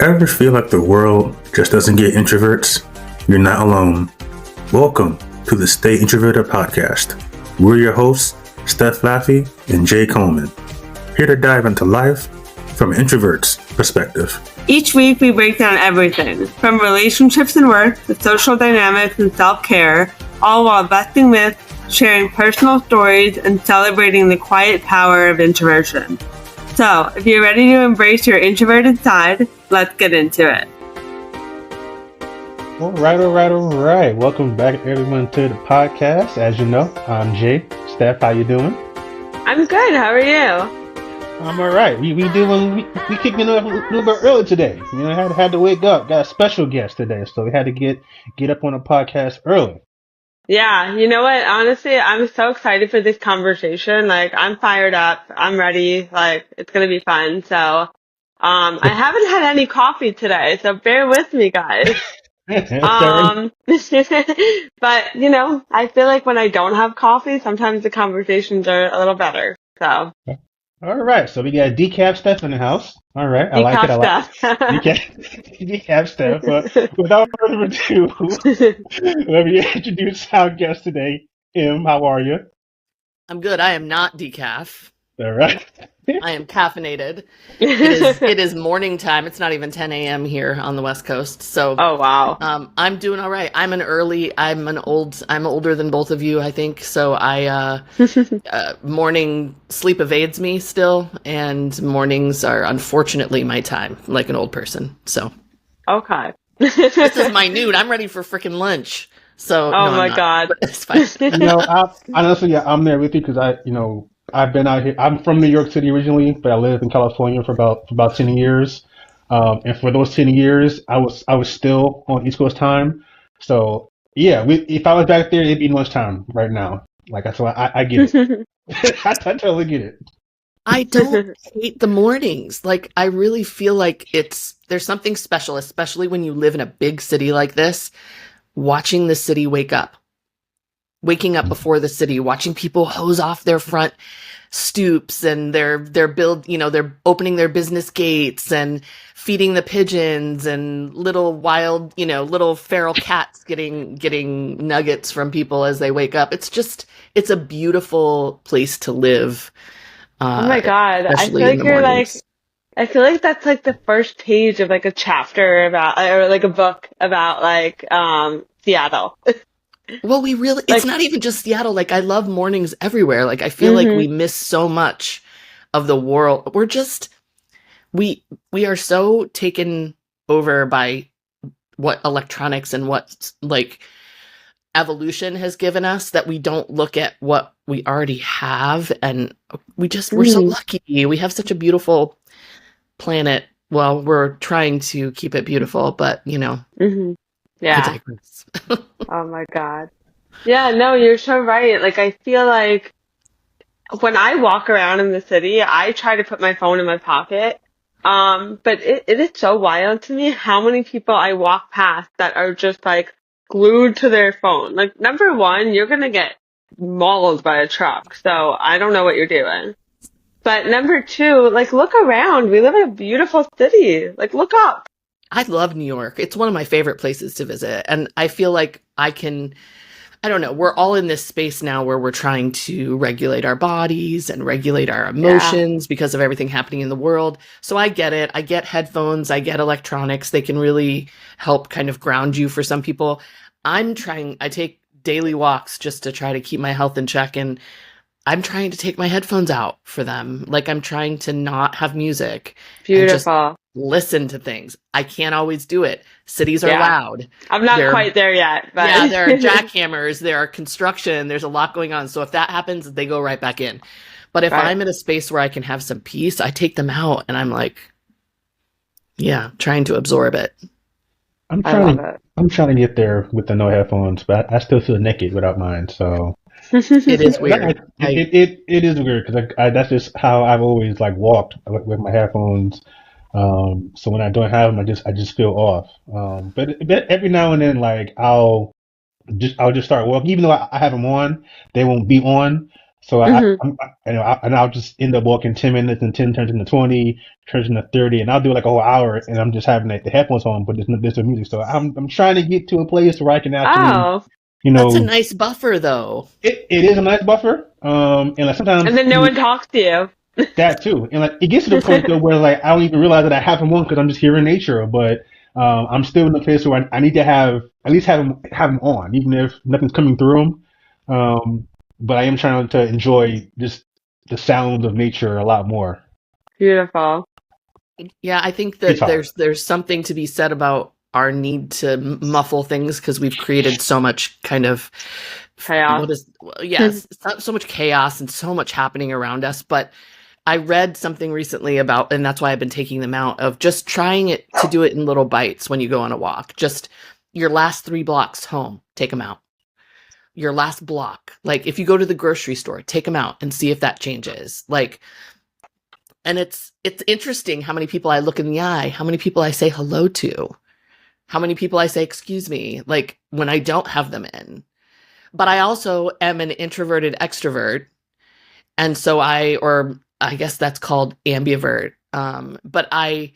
Ever feel like the world just doesn't get introverts? You're not alone. Welcome to the Stay Introverted podcast. We're your hosts, Steph and Jay Coleman, here to dive into life from an introvert's perspective. Each week we break down everything, from relationships and work to social dynamics and self-care, all while busting myths, sharing personal stories, and celebrating the quiet power of introversion. So, if you're ready to embrace your introverted side, let's get into it. All right. Welcome back, everyone, to the podcast. As you know, I'm Jay. Steph, how you doing? I'm good. How are you? I'm all right. We kicked in a little bit early today. You know, had to wake up. Got a special guest today, so we had to get up on the podcast early. Yeah, you know what? Honestly, I'm so excited for this conversation. Like, I'm fired up. I'm ready. Like, it's gonna be fun. So, I haven't had any coffee today, so bear with me, guys. But, you know, I feel like when I don't have coffee, sometimes the conversations are a little better. So. All right, so we got decaf Steph in the house. All right, I like it. Decaf Steph. But without further ado, let me introduce our guest today. M, how are you? I'm good. I am not decaf. All right. I am caffeinated. It is morning time. It's not even 10 a.m. here on the West Coast. So, oh wow. I'm doing all right. I'm older than both of you, I think. So morning sleep evades me still, and mornings are unfortunately my time, like an old person. So, okay. This is my noon. I'm ready for freaking lunch. So, oh my God, it's fine. Honestly, I'm there with you because I've been out here. I'm from New York City originally, but I lived in California for about 10 years. And for those 10 years, I was still on East Coast time. So yeah, if I was back there, it'd be lunchtime right now. So I get it. I totally get it. I don't hate the mornings. Like, I really feel like there's something special, especially when you live in a big city like this, watching the city waking up before the city, watching people hose off their front stoops and they're opening their business gates and feeding the pigeons and little feral cats getting nuggets from people as they wake up. It's a beautiful place to live. Oh my God. I feel like that's like the first page of like a chapter about, or like a book about like, Seattle. Well, it's not even just Seattle. Like, I love mornings everywhere. Like, I feel like we miss so much of the world. We are so taken over by what electronics and what like evolution has given us that we don't look at what we already have. And we're so lucky. We have such a beautiful planet. Well, we're trying to keep it beautiful, but yeah. Oh my God. Yeah, no, you're so right. Like, I feel like when I walk around in the city, I try to put my phone in my pocket. But it is so wild to me how many people I walk past that are just like glued to their phone. Like, number one, you're going to get mauled by a truck. So I don't know what you're doing. But number two, like, look around. We live in a beautiful city. Like, look up. I love New York. It's one of my favorite places to visit. And I feel like I don't know, we're all in this space now where we're trying to regulate our bodies and regulate our emotions because of everything happening in the world. So I get it. I get headphones. I get electronics. They can really help kind of ground you for some people. I take daily walks just to try to keep my health in check. And I'm trying to take my headphones out for them. Like, I'm trying to not have music. Beautiful. Listen to things. I can't always do it. Cities are loud. I'm not quite there yet. But. Yeah, there are jackhammers, there are construction, there's a lot going on. So if that happens, they go right back in. But if I'm in a space where I can have some peace, I take them out and I'm like, trying to absorb it. I'm trying to get there with the no headphones, but I still feel naked without mine. So it is weird. It is weird because that's just how I've always walked with my headphones. So when I don't have them, I just feel off. But every now and then, I'll just start walking, even though I have them on, they won't be on. So Mhm. and I'll just end up walking 10 minutes, and 10 turns into 20, turns into 30, and I'll do like a whole hour, and I'm just having the headphones on, but there's no music. So I'm trying to get to a place where I can actually, Oh, you That's a know, nice buffer, though. it is a nice buffer. And like and sometimes then no one talks to you. that too, and like it gets to the point though where like I don't even realize that I have them on because I'm just hearing nature. But I'm still in the place where I need to have at least have them on, even if nothing's coming through them. But I am trying to enjoy just the sounds of nature a lot more. Beautiful. Yeah, I think It's that hard. there's something to be said about our need to muffle things because we've created so much kind of Chaos. what is well, yes, so much chaos and so much happening around us. But I read something recently about, and that's why I've been taking them out, of just trying it to do it in little bites when you go on a walk. Just your last 3 blocks home, take them out. Your last block, like if you go to the grocery store, take them out and see if that changes. Like, and it's interesting how many people I look in the eye, how many people I say hello to, how many people I say excuse me, like when I don't have them in. But I also am an introverted extrovert, and so or I guess that's called ambivert. But I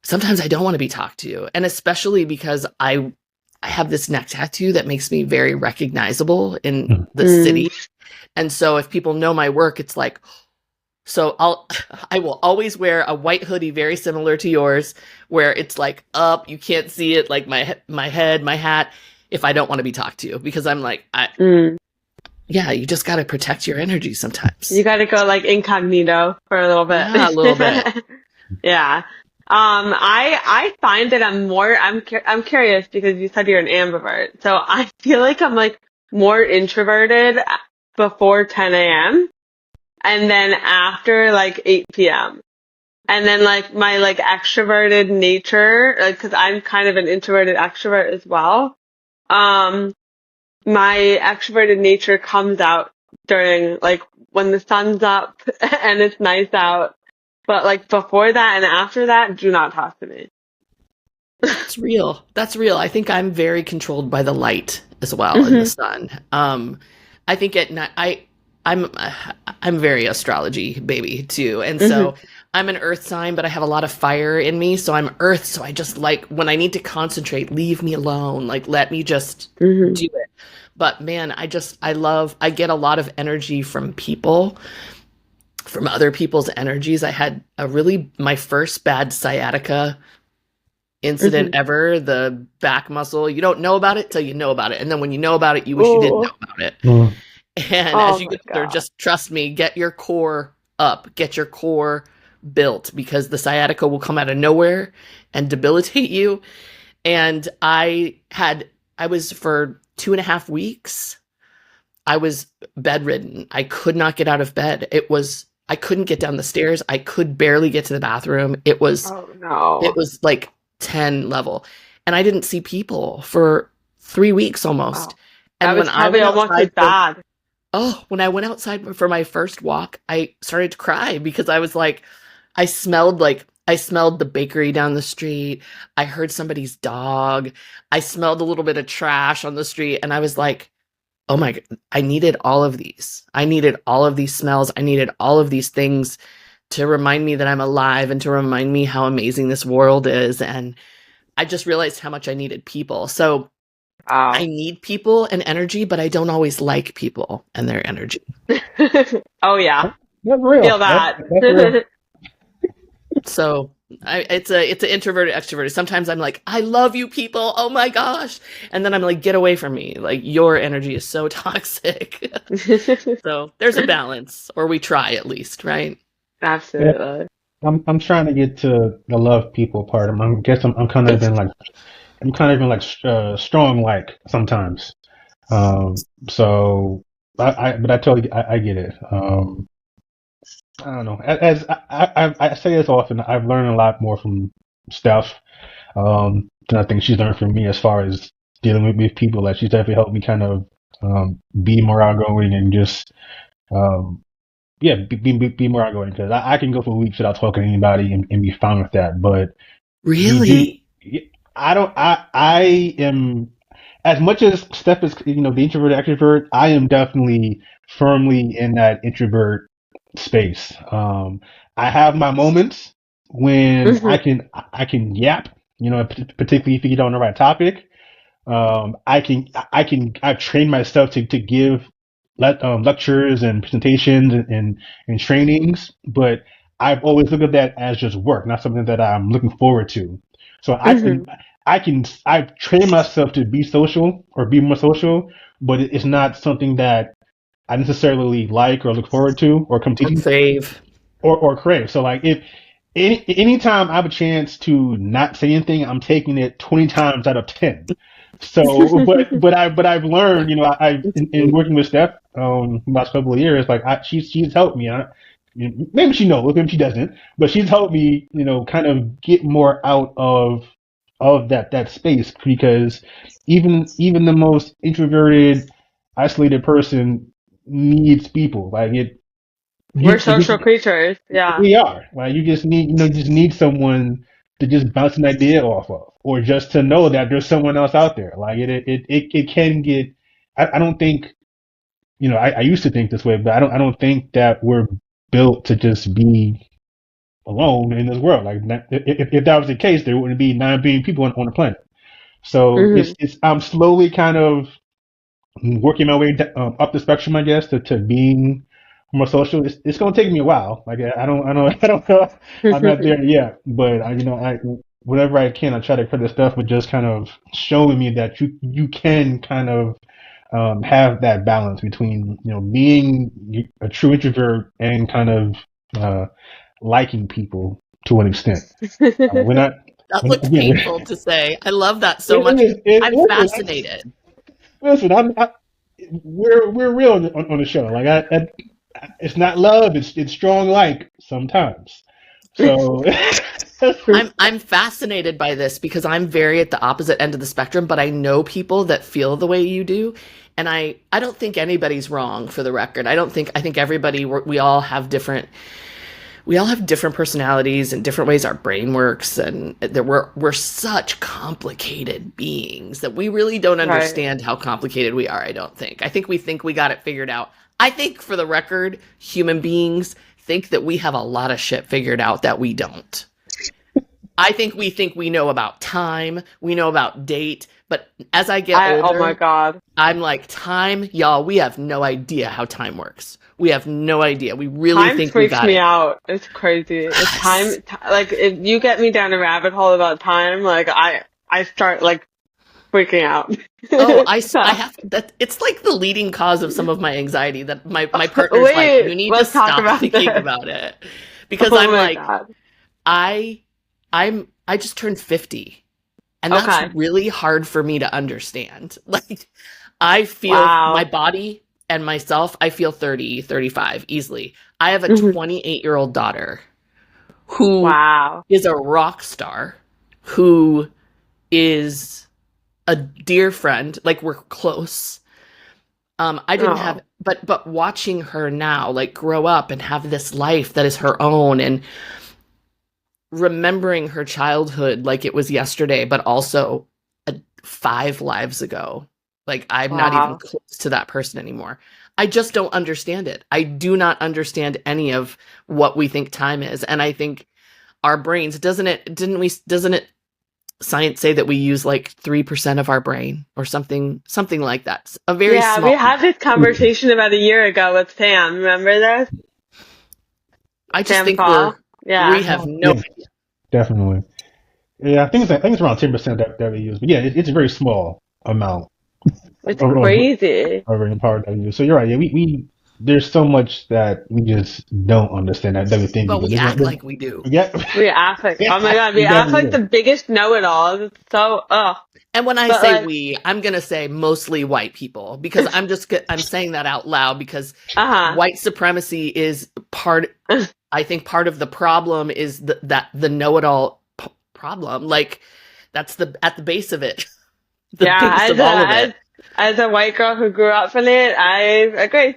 sometimes I don't want to be talked to, and especially because I have this neck tattoo that makes me very recognizable in the Mm. city. And so if people know my work, it's like, so I will always wear a white hoodie very similar to yours, where it's like up, you can't see it, like my head, my hat, if I don't want to be talked to, because I'm like, Mm. yeah, you just got to protect your energy You sometimes. got to go like incognito for a little Yeah, a little bit. bit. Yeah. I find that I'm curious because you said you're an ambivert. So I feel like I'm like more introverted before 10 a.m. and then after like 8 p.m. And then like my like extroverted nature, like, cause I'm kind of an introverted extrovert as well. Um, my extroverted nature comes out during like when the sun's up and it's nice out. But like before that and after that, do not talk to me. That's real. That's real. I think I'm very controlled by the light as well in the Hmm. sun. I think at night I'm I'm very astrology baby too, and Hmm. so I'm an earth sign, but I have a lot of fire in me, so I'm earth. So I just like when I need to concentrate, leave me alone. Like let me just Hmm. do it. But man, I get a lot of energy from people, from other people's energies. I had my first bad sciatica incident Hmm. ever, the back muscle. You don't know about it till you know about it. And then when you know about it, you wish you didn't know Oh, about it. Mm. And oh as you my get older, God. just trust me, get your core up, get your core built because the sciatica will come out of nowhere and debilitate you. And I was for 2.5 weeks, I was bedridden. I could not get out of bed. I couldn't get down the stairs. I could barely get to the bathroom. Oh It no. was like 10 level. And I didn't see people for 3 weeks almost. Wow. That And was probably almost as bad. when I went outside for my first walk, I started to cry because I was I smelled the bakery down the street. I heard somebody's dog. I smelled a little bit of trash on the street. And I was like, oh my, I needed all of these. I needed all of these smells. I needed all of these things to remind me that I'm alive and to remind me how amazing this world is. And I just realized how much I needed people. So I Wow. need people and energy, but I don't always like people and their energy. Oh yeah. That's Feel real. that. That's real. So it's an introverted extroverted. Sometimes I'm like, I love you people. Oh my gosh. And then I'm like, get away from me. Like your energy is so toxic. So there's a balance, or we try at least, right? Yeah, Absolutely. I'm trying to get to the love people part. I guess I'm kind of in like I'm kind of in like strong like sometimes. So but I totally I get it. I don't know. As I say this often, I've learned a lot more from Steph than I think she's learned from me as far as dealing with people. Like she's definitely helped me kind of be more outgoing and just um, yeah, be more outgoing because I can go for weeks without talking to anybody and be fine with that. But you do. Really? I don't. I am. as much as Steph is, the introvert extrovert, I am definitely firmly in that introvert space. I have my moments when Hmm. I can yap, particularly if you get on the right topic. I've trained myself to give lectures and presentations and trainings, but I've always looked at that as just work, not something that I'm looking forward to. So Hmm. I've trained myself to be social or be more social, but it's not something that I necessarily like or look forward to or come Or teaching crave. or crave. So like if anytime I have a chance to not say anything, I'm taking it 20 times out of 10. So, but I've learned, in working with Steph, the last couple of years, like she's helped me. Maybe she knows, maybe she doesn't, but she's helped me, kind of get more out of that space because even the most introverted, isolated person needs people. Like We're social creatures. Yeah. we are. Like you just need someone to just bounce an idea off of, or just to know that there's someone else out there. Like it can get. I don't think I used to think this way, but I don't think that we're built to just be alone in this world. Like if that was the case, there wouldn't be 9 billion people on the planet. So Hmm. it's I'm slowly kind of working my way up the spectrum, I guess, to being more social. It's going to take me a while. Like I don't know. I'm not there yet, but I whatever I can, I try to credit stuff with just kind of showing me that you can kind of have that balance between being a true introvert and kind of uh, liking people to an extent. We're not. That We're not looked again. painful to say. I love that so much. I'm Listen, fascinated. listen. We're real on the show. Like it's not love. It's strong like sometimes. So I'm fascinated by this because I'm very at the opposite end of the spectrum, but I know people that feel the way you do. And I don't think anybody's wrong, for the record. I think everybody, we all have different personalities and different ways our brain works, and that we're such complicated beings that we really don't Right. understand how complicated we are. I think we think we got it figured out. I think, for the record, human beings think that we have a lot of shit figured out that we don't. I think we know about time, we know about date, but as I get Oh my older, God. I'm like, time, y'all, we have no idea how time works. We have no idea. We really Time think we freaks got me it. out. It's crazy. Yes. Like if you get me down a rabbit hole about time, like I start like freaking out. Oh, I have that. It's like the leading cause of some of my anxiety that my partner's like, Wait, you need to let's talk stop about thinking this. about it. Because Oh I'm my like, God. I, I just turned 50. And that's Okay. really hard for me to understand. Like, I feel my Wow. body and myself, I feel 30, 35 easily. I have a Mhm. 28-year-old daughter who Wow. is a rock star, who is a dear friend. Like, we're close. I didn't have, Oh. but watching her now, like, grow up and have this life that is her own, and remembering her childhood like it was yesterday, but also 5 lives ago. Like, I'm not even Wow. close to that person anymore. I just don't understand it. I do not understand any of what we think time is. And I think our brains, doesn't it science say that we use like 3% of our brain or something like that? A very Yeah, we small had amount. this conversation about a year ago with Sam. Remember this? I just Sam think Paul? we Yeah. have no. yeah, definitely. Yeah, I think it's around 10% that we use, but yeah, it's a very small amount It's of crazy. our power that we use. So you're right. Yeah, we there's so much that we just don't understand that we think we But do. we act like we do. Yeah, We act like, oh my yeah, God, we we act definitely like the do. biggest know-it-alls. It's so, ugh. And when I But say like, we, I'm going to say mostly white people, because I'm saying that out loud because uh-huh. white supremacy is I think part of the problem is that the know-it-all problem. Like, that's at the base of it, the Yeah, base of all of it. as a white girl who grew up in it, I agree.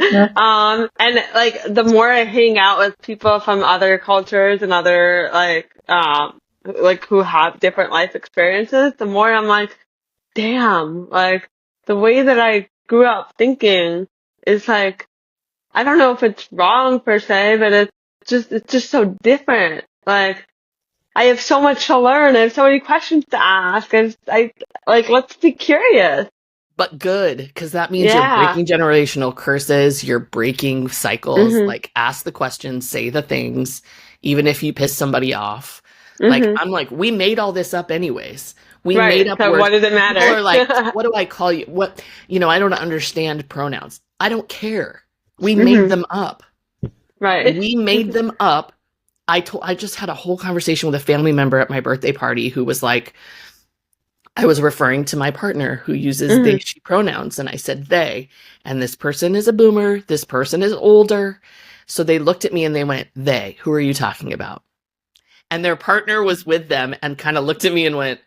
Yeah. And like the more I hang out with people from other cultures and other like who have different life experiences, the more I'm like, damn, like the way that I grew up thinking is like, I don't know if it's wrong per se, but it's just so different. Like, I have so much to learn. I have so many questions to ask. Like, let's be curious. But good, because that means you're Yeah. breaking generational curses, you're breaking cycles. Mhm. Like, ask the questions, say the things, even if you piss somebody off. Like, Mhm. I'm like, we made all this up anyways. We made Right. up So words. what does it People matter? are like, what do I call you? What, I don't understand pronouns. I don't care. We made Mhm. them up. Right. We made them up. I just had a whole conversation with a family member at my birthday party who was like, I was referring to my partner who uses they, Mhm. she pronouns, and I said they, and this person is a boomer, this person is older. So they looked at me and they went, they, who are you talking about? And their partner was with them and kind of looked at me and went,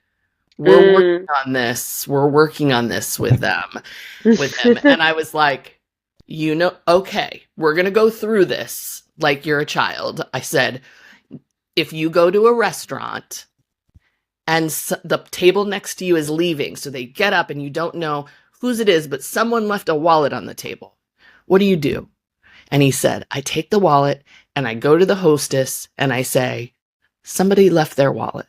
we're working Mm. on this. We're working on this with them, with him. And I was like, okay, we're going to go through this like you're a child. I said, if you go to a restaurant and the table next to you is leaving, so they get up and you don't know whose it is, but someone left a wallet on the table, what do? And he said, I take the wallet and I go to the hostess and I say, somebody left their wallet.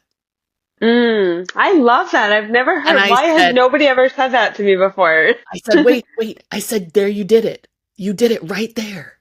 I love that. I've never And heard. I Why has said, nobody ever said that to me before? wait. I said, there, you did it. You did it right there.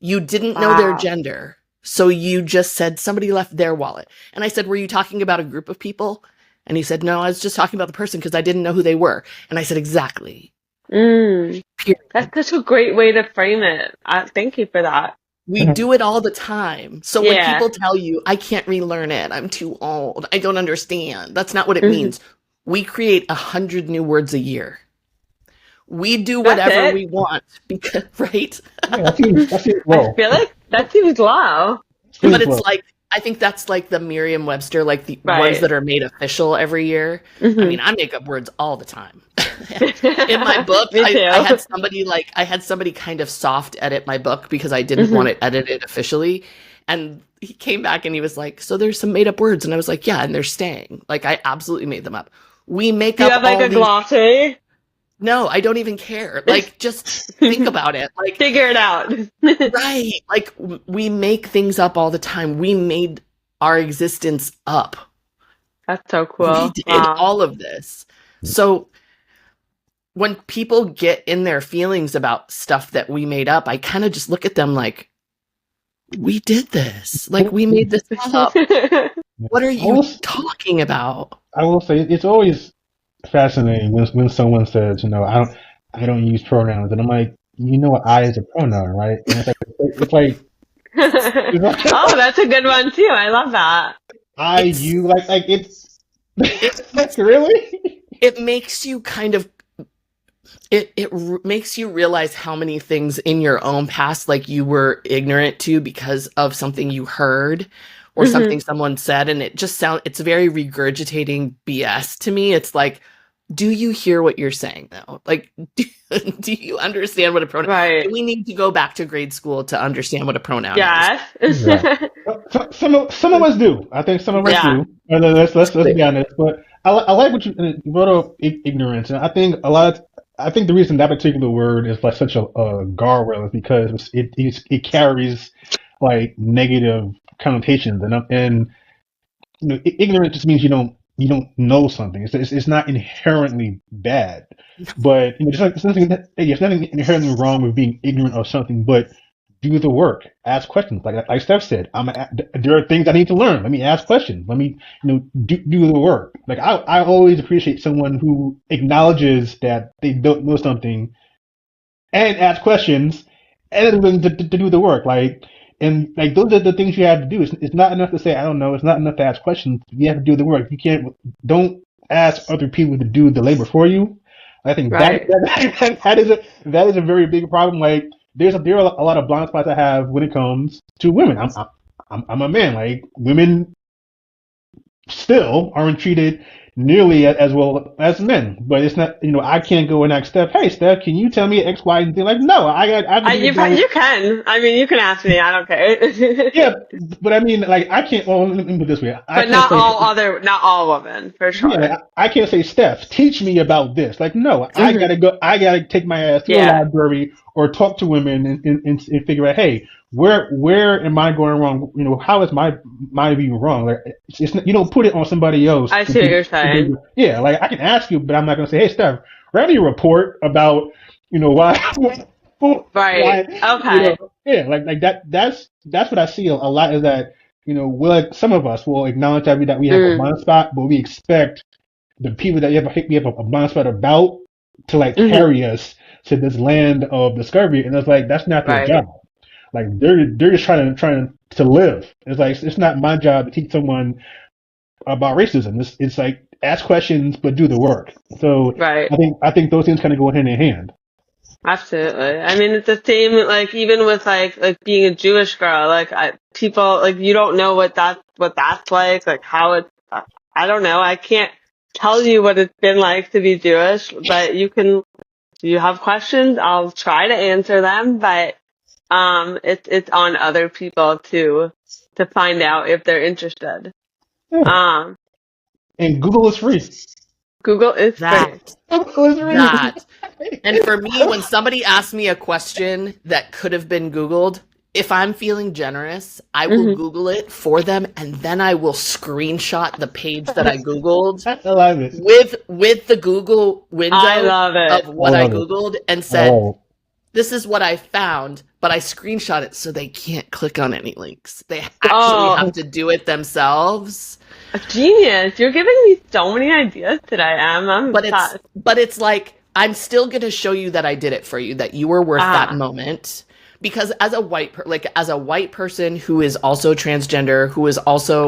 You didn't know their Wow. gender. So you just said somebody left their wallet. And I said, were you talking about a group of people? And he said, no, I was just talking about the person because I didn't know who they were. And I said, exactly. Period. Period. That's such a great way to frame it. Thank you for that. We do it all the time. So when Yeah. people tell you, I can't relearn it, I'm too old, I don't understand, that's not what it Mhm. means. We create 100 new words a year. We do That's whatever it? we want, because, right? Yeah, that seems I low. feel like that seems low. But it's like, I think that's like the Merriam-Webster, like the ones Right. that are made official every year. I Mhm. mean, I make up words all the time. In my book, Me too. I had somebody kind of soft edit my book because I didn't Mhm. want it edited officially. And he came back and he was like, so there's some made up words. And I was like, yeah, and they're staying. Like, I absolutely made them up. We make Do you up have like all a these. glossary? No, I don't even care. Like, just think about it. Like, Figure it out. right. Like, we make things up all the time. We made our existence up. That's so We cool. did Wow. all of this. So when people get in their feelings about stuff that we made up, I kind of just look at them like, we did this. Like, we made this up. What are you talking about? I will say it's always fascinating when someone says, I don't use pronouns, and I'm like, what I is a pronoun, right? And it's like Oh, that's a good one too. I love that. I, you, like it's like really. It makes you kind of makes you realize how many things in your own past, like, you were ignorant to because of something you heard or Mhm. something someone said, and it's very regurgitating BS to me. It's like, do you hear what you're saying though? Like, do you understand what a pronoun? Right. Do we need to go back to grade school to understand what a pronoun is? Yes. Right. Some of us do. I think some of us Yeah. do. And then let's be honest. But I like what you brought up, ignorance, and I think I think the reason that particular word is like such a guardrail is because it carries like negative connotations, and ignorance just means you don't know something. It's not inherently bad, but just like there's nothing inherently wrong with being ignorant of something, but do the work, ask questions. Like Steph said, there are things I need to learn. Let me ask questions. Let me do the work. Like I always appreciate someone who acknowledges that they don't know something and ask questions and then willing to do the work. And those are the things you have to do. It's not enough to say I don't know. It's not enough to ask questions. You have to do the work. You don't ask other people to do the labor for you. I think Right. that is a very big problem. Like there are a lot of blind spots I have when it comes to women. I'm a man. Like women still aren't treated nearly as well as men. But it's not, I can't go and ask Steph, hey, Steph, can you tell me X, Y, and Z? Like, no, You can. I mean, you can ask me. I don't care. yeah, but I mean, like, I can't, well, let me put it this way. I But can't say, not all women, for sure. yeah, I can't say, Steph, teach me about this. Like, no, I gotta take my ass to a Yeah. library or talk to women and figure out, hey, where am I going wrong? How is my view wrong? Like, it's not, you don't put it on somebody else. I see what you're saying. Yeah, like, I can ask you, but I'm not gonna say, hey, Steph, write me a report about, why, Right. why, Okay. yeah, like that's what I see a lot is that, some of us will acknowledge that we have a blind spot, but we expect the people that we have a blind spot about to like carry us to this land of discovery, and it's like that's not their Right. job. Like they're just trying to live. It's like it's not my job to teach someone about racism. It's like ask questions but do the work. So Right. I think those things kind of go hand in hand. Absolutely. I mean, it's the same, like, even with, like being a Jewish girl, like, people, like, you don't know what that's like how it's, I don't know. I can't tell you what it's been like to be Jewish, but if you have questions, I'll try to answer them, but, it's on other people to find out if they're interested. Yeah. And Google is free. Google is free. That. And for me, when somebody asks me a question that could have been Googled, if I'm feeling generous, I will Google it for them, and then I will screenshot the page that I Googled I love it. with the Google window I love it. of what I Googled and said, this is what I found, but I screenshot it so they can't click on any links. They actually have to do it themselves. Genius. You're giving me so many ideas today, Em. But it's like, I'm still going to show you that I did it for you, that you were worth that moment. Because as a white person who is also transgender, who is also,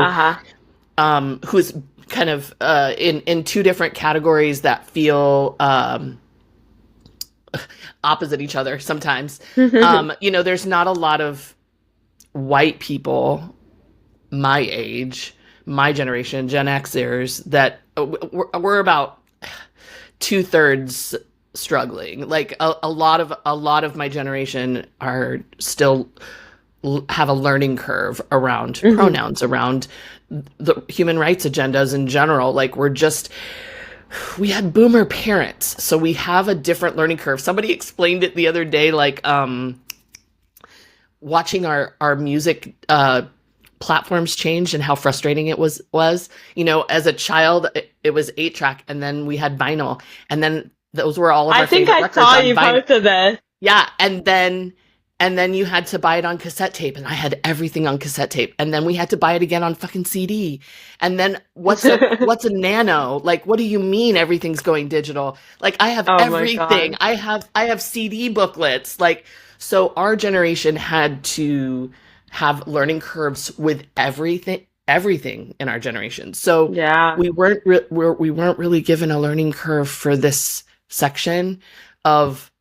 who's kind of in two different categories that feel opposite each other sometimes, there's not a lot of white people my age, my generation, Gen Xers, that we're about 2/3 struggling. Like a lot of my generation are still have a learning curve around pronouns, around the human rights agendas in general. Like we had boomer parents, so we have a different learning curve. Somebody explained it the other day, like watching our music platforms changed and how frustrating it was. As a child, it was 8-track, and then we had vinyl, and then those were all of our favorite records. I think I saw you posted this. Yeah, and then you had to buy it on cassette tape, and I had everything on cassette tape, and then we had to buy it again on fucking CD. And then what's a nano? Like, what do you mean everything's going digital? Like, I have everything. I have CD booklets. Like, so our generation had to have learning curves with everything in our generation. So yeah, we weren't really given a learning curve for this section of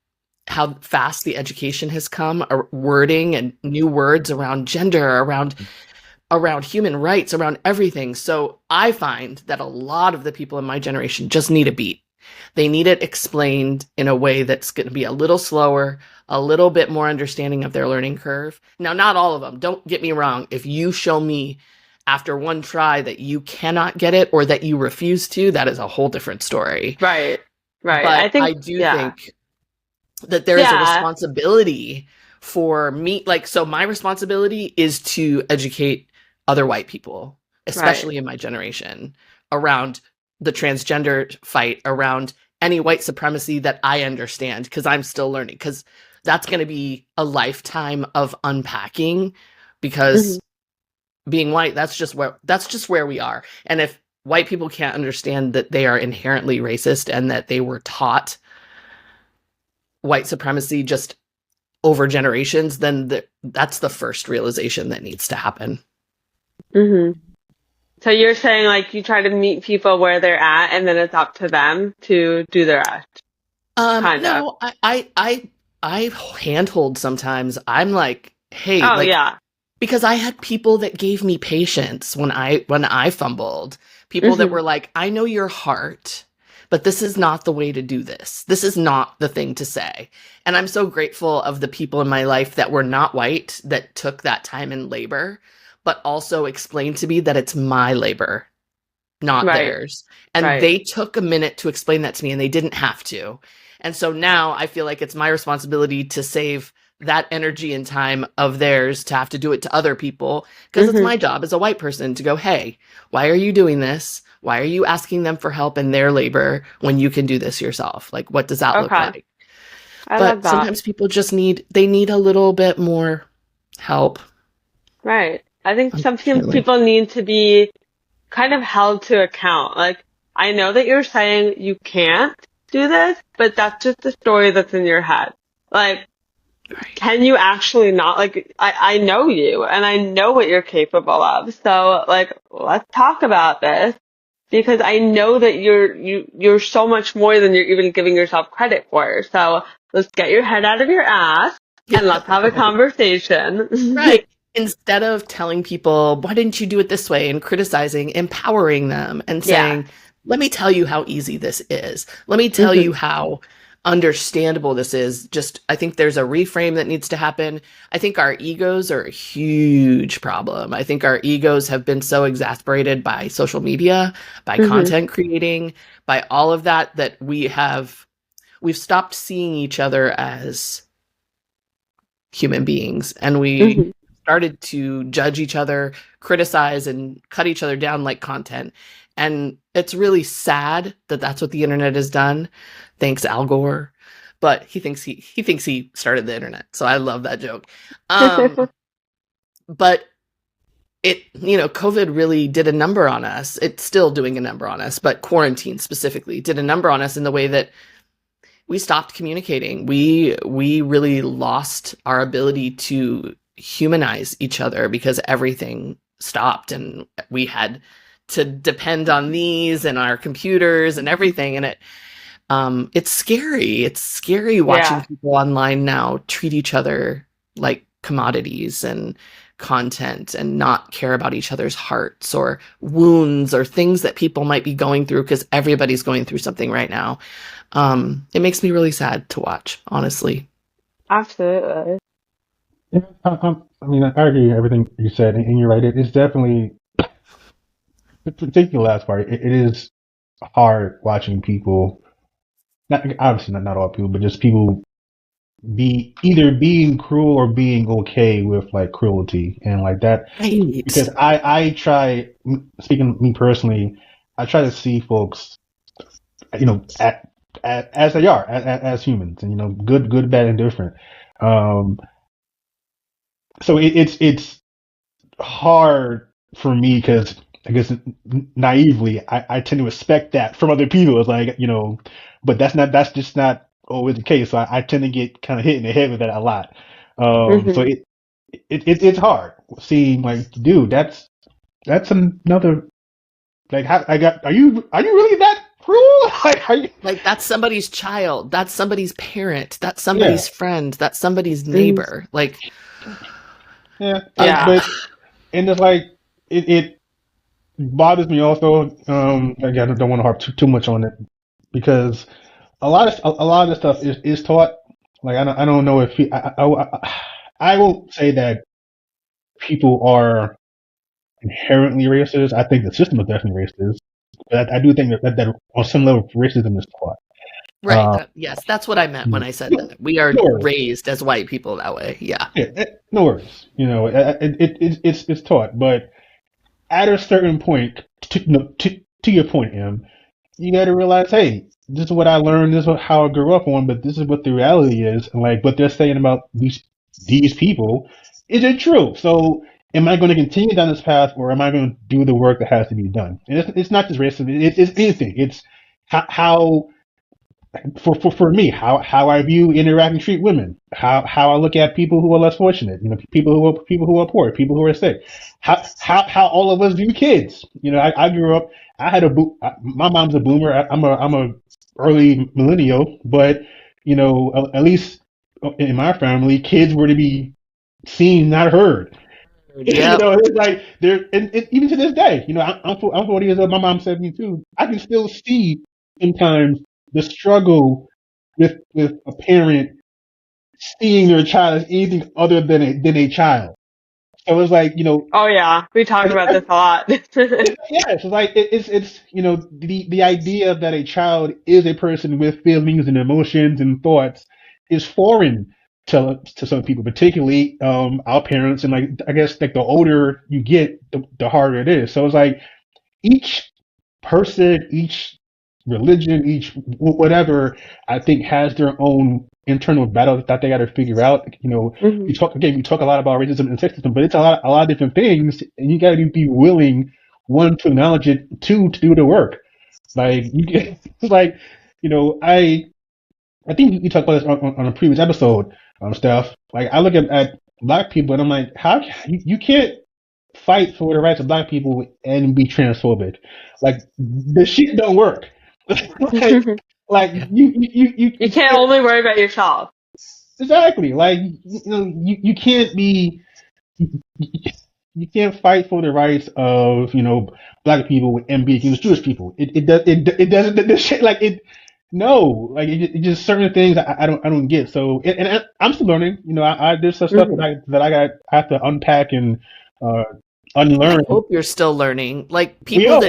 how fast the education has come, wording and new words around gender, around human rights, around everything. So I find that a lot of the people in my generation just need a beat. They need it explained in a way that's going to be a little slower, a little bit more understanding of their learning curve. Now, not all of them. Don't get me wrong. If you show me after one try that you cannot get it or that you refuse to, that is a whole different story. Right. But I think that there is a responsibility for me. Like, so my responsibility is to educate other white people, especially in my generation, around the transgender fight, around any white supremacy that I understand, because I'm still learning, because that's going to be a lifetime of unpacking, because being white, that's just where we are. And if white people can't understand that they are inherently racist and that they were taught white supremacy just over generations, then that's the first realization that needs to happen. So you're saying, like, you try to meet people where they're at, and then it's up to them to do the rest. No, I handhold sometimes. I'm like, hey, because I had people that gave me patience when I fumbled. People that Mhm. were like, I know your heart, but this is not the way to do this. This is not the thing to say. And I'm so grateful of the people in my life that were not white that took that time and labor, but also explained to me that it's my labor, not Right. theirs. And Right. they took a minute to explain that to me and they didn't have to. And so now I feel like it's my responsibility to save that energy and time of theirs to have to do it to other people because it's Mhm. my job as a white person to go, hey, why are you doing this? Why are you asking them for help in their labor when you can do this yourself? Like, what does that look Okay. like? I love But that. sometimes people just need a little bit more help, Right. I think some unfortunately. people need to be kind of held to account. Like, I know that you're saying you can't do this, but that's just the story that's in your head. Like, Right. can you actually not? Like, I know you and I know what you're capable of. So, like, let's talk about this because I know that you're so much more than you're even giving yourself credit for. So let's get your head out of your ass and let's have a Right. conversation. Right. Instead of telling people, why didn't you do it this way, and criticizing, empowering them and Yeah. saying, let me tell you how easy this is. Let me tell Hmm. you how understandable this is. Just, I think there's a reframe that needs to happen. I think our egos are a huge problem. I think our egos have been so exasperated by social media, by Hmm. content creating, by all of that, that we've stopped seeing each other as human beings and we Hmm. started to judge each other, criticize and cut each other down like content. And it's really sad that that's what the internet has done. Thanks Al Gore, but he thinks he started the internet. So I love that joke. But COVID really did a number on us. It's still doing a number on us, but quarantine specifically did a number on us in the way that we stopped communicating. We really lost our ability to humanize each other because everything stopped and we had to depend on these and our computers and everything. And it's scary. It's scary watching Yeah. people online now treat each other like commodities and content and not care about each other's hearts or wounds or things that people might be going through because everybody's going through something right now. It makes me really sad to watch, honestly. Absolutely. Yeah, I mean, I agree with everything you said, and you're right. It's definitely, particularly the last part. It is hard watching people. Not obviously not all people, but just people be either being cruel or being okay with like cruelty and like that. Because Right. I try, speaking of me personally, I try to see folks, as they are, as humans, and good, bad, and different. Um, so it's hard for me because I guess naively I tend to expect that from other people. It's like but that's just not always the case. So I tend to get kind of hit in the head with that a lot. So Hmm. it's hard seeing like, dude, that's another like how I got. Are you really that cruel? Like, are you? Like that's somebody's child, that's somebody's parent, that's Yeah, somebody's friend, that's somebody's Hmm. neighbor. Like yeah. Yeah. But and it's like it bothers me also. Again, I don't want to harp too much on it because a lot of the stuff is taught. Like I don't know if I will say that people are inherently racist. I think the system is definitely racist, but I do think that on some level racism is taught. right, Uh, that yes, that's what I meant when no, I said that. We are no raised as white people that way. Yeah. yeah, no worries. It's taught, but at a certain point, to your point, M, you got to realize, hey, this is what I learned. This is how I grew up on, but this is what the reality is. And like what they're saying about these people isn't true. So am I going to continue down this path, or am I going to do the work that has to be done? And it's not just racism. It's anything. It's how for me, how I view, interact, and treat women, how I look at people who are less fortunate, people who are poor, people who are sick, how all of us view kids. I grew up. I had my mom's a boomer. I'm a early millennial, but at least in my family, kids were to be seen, not heard. You Yep. know, it's like there, and even to this day, you know, I'm 40 years old. My mom's 72. I can still see sometimes the struggle with a parent seeing their child as anything other than a child. So it's like, you know, Oh yeah, we talk about this a lot. yeah, it's like it's you know the idea that a child is a person with feelings and emotions and thoughts is foreign to some people, particularly our parents, and like I guess like the older you get, the harder it is. So it's like each person, each religion, each whatever, I think has their own internal battle that they got to figure out. You know, hmm we talk a lot about racism and sexism, but it's a lot of different things, and you got to be willing, one, to acknowledge it, two, to do the work. Like you get, like, you know, I think we talked about this on a previous episode, stuff. Like I look at black people and I'm like, how you can't fight for the rights of black people and be transphobic. Like the shit don't work. like, like You you can't can't only worry about yourself. exactly like you know you can't be you can't fight for the rights of you know black people and be against Jewish people. It doesn't the shit like it. No, like it just certain things I don't get. So and I'm still learning. You know, there's some stuff hmm I have to unpack and uh, I unlearn. hope you're still learning. Like We all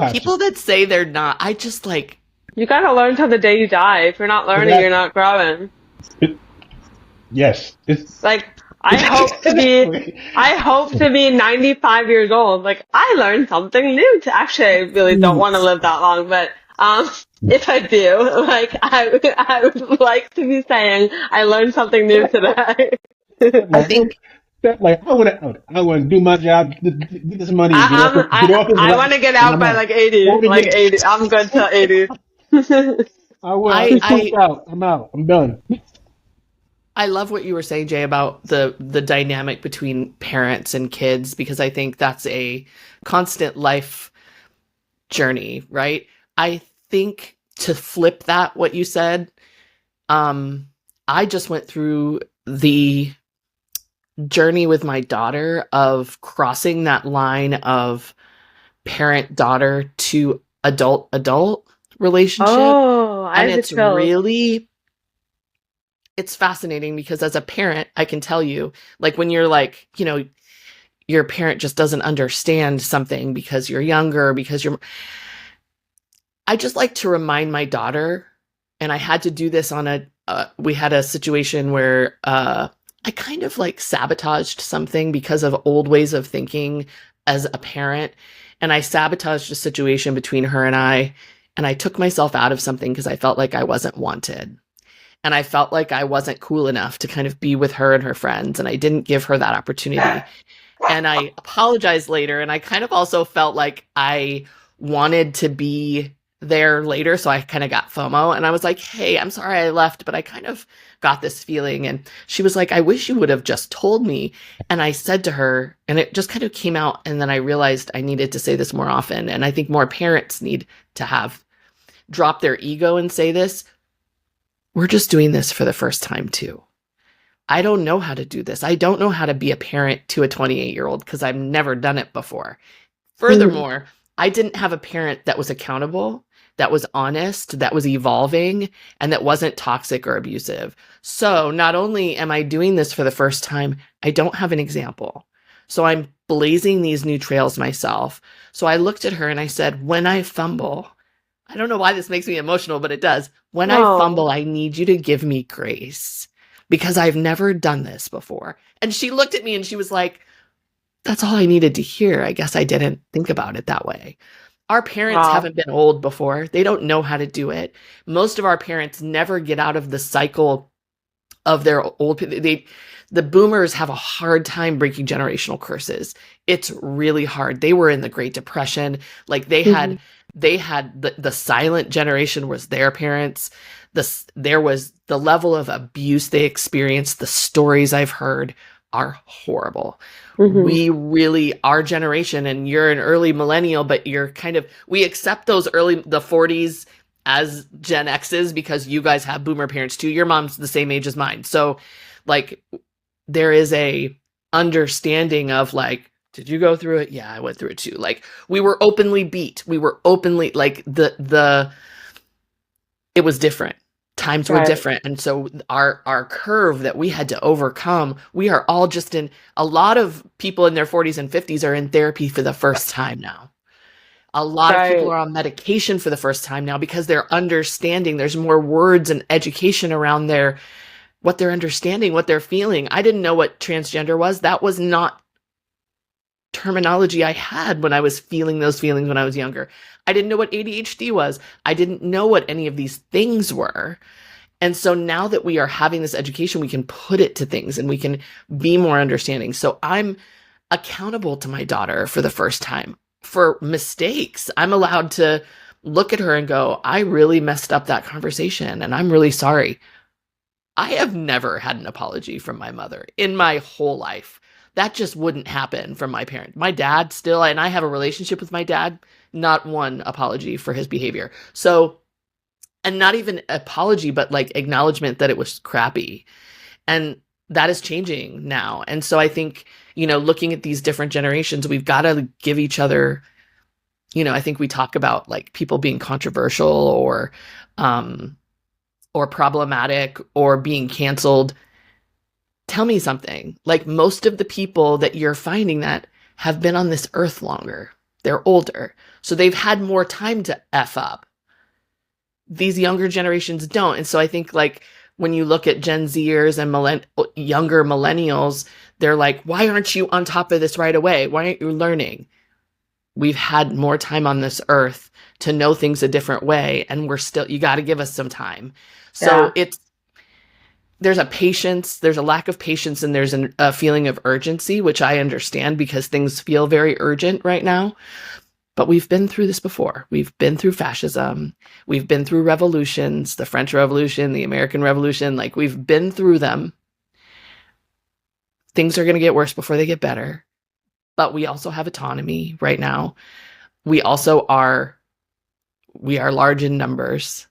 have to. people that say they're not, I just like, You gotta learn till the day you die. If you're not learning, you're Exactly. not growing. Yes. It's Like, I hope to be, exactly. I hope to be 95 years old. Like, I learned something new to, actually, I really don't want to live that long, but, if I do, like, I would like to be saying I learned something new today. I Like, think like I want to do my job, get this money, and get off this I rat, want to get and out I'm by out. like 80, Want to like get 80. I'm good till 80. I just pooped I out. I'm out. I'm done. I love what you were saying, Jay, about the dynamic between parents and kids, because I think that's a constant life journey, right? I think to flip that, what you said, I just went through the journey with my daughter of crossing that line of parent daughter to adult relationship. Oh, I And have the it's chills. really, it's fascinating because as a parent, I can tell you, like when you're like, you know, your parent just doesn't understand something because you're younger, because you're, I just like to remind my daughter, and I had to do this on we had a situation where I kind of like sabotaged something because of old ways of thinking as a parent. And I sabotaged a situation between her and I took myself out of something because I felt like I wasn't wanted. And I felt like I wasn't cool enough to kind of be with her and her friends. And I didn't give her that opportunity. And I apologized later. And I kind of also felt like I wanted to be there later. So I kind of got FOMO and I was like, hey, I'm sorry I left, but I kind of got this feeling. And she was like, I wish you would have just told me. And I said to her, and it just kind of came out. And then I realized I needed to say this more often. And I think more parents need to have drop their ego and say this. We're just doing this for the first time too. I don't know how to do this. I don't know how to be a parent to a 28-year-old because I've never done it before. Mhm. Furthermore, I didn't have a parent that was accountable, that was honest, that was evolving, and that wasn't toxic or abusive. So not only am I doing this for the first time, I don't have an example. So I'm blazing these new trails myself. So I looked at her and I said, when I fumble, I don't know why this makes me emotional, but it does. When I Oh, fumble, I need you to give me grace because I've never done this before. And she looked at me and she was like, that's all I needed to hear. I guess I didn't think about it that way. Our parents wow. haven't been old before. They don't know how to do it. Most of our parents never get out of the cycle of their the boomers have a hard time breaking generational curses. It's really hard. They were in the Great Depression. Like hmm they had the silent generation was their parents. There was the level of abuse they experienced. The stories I've heard are horrible. hmm We really, our generation, and you're an early millennial, but you're kind of, we accept those the 40s as Gen X's because you guys have boomer parents too. Your mom's the same age as mine. So like there is understanding of like, did you go through it? Yeah, I went through it too. Like we were openly beat. We were openly like it was different. Times were Right. different. And so our curve that we had to overcome, we are all just in a lot of people in their 40s and 50s are in therapy for the first time now. A lot of people Right. are on medication for the first time now because they're understanding. There's more words and education around what they're understanding, what they're feeling. I didn't know what transgender was. That was not terminology I had when I was feeling those feelings when I was younger. I didn't know what ADHD was. I didn't know what any of these things were. And so now that we are having this education, we can put it to things and we can be more understanding. So I'm accountable to my daughter for the first time for mistakes. I'm allowed to look at her and go, I really messed up that conversation and I'm really sorry. I have never had an apology from my mother in my whole life. That just wouldn't happen from my parent. My dad still, and I have a relationship with my dad, not one apology for his behavior. So, and not even apology, but like acknowledgement that it was crappy. And that is changing now. And so I think, looking at these different generations, we've got to give each other, I think we talk about like people being controversial or problematic or being canceled. Tell me something. Like most of the people that you're finding that have been on this earth longer. They're older. So they've had more time to F up. These younger generations don't. And so I think like when you look at Gen Zers and younger millennials, they're like, why aren't you on top of this right away? Why aren't you learning? We've had more time on this earth to know things a different way. And you got to give us some time. So there's a patience, there's a lack of patience, and there's a feeling of urgency, which I understand because things feel very urgent right now. But we've been through this before. We've been through fascism. We've been through revolutions, the French Revolution, the American Revolution. Like we've been through them. Things are going to get worse before they get better. But we also have autonomy right now. We are large in numbers.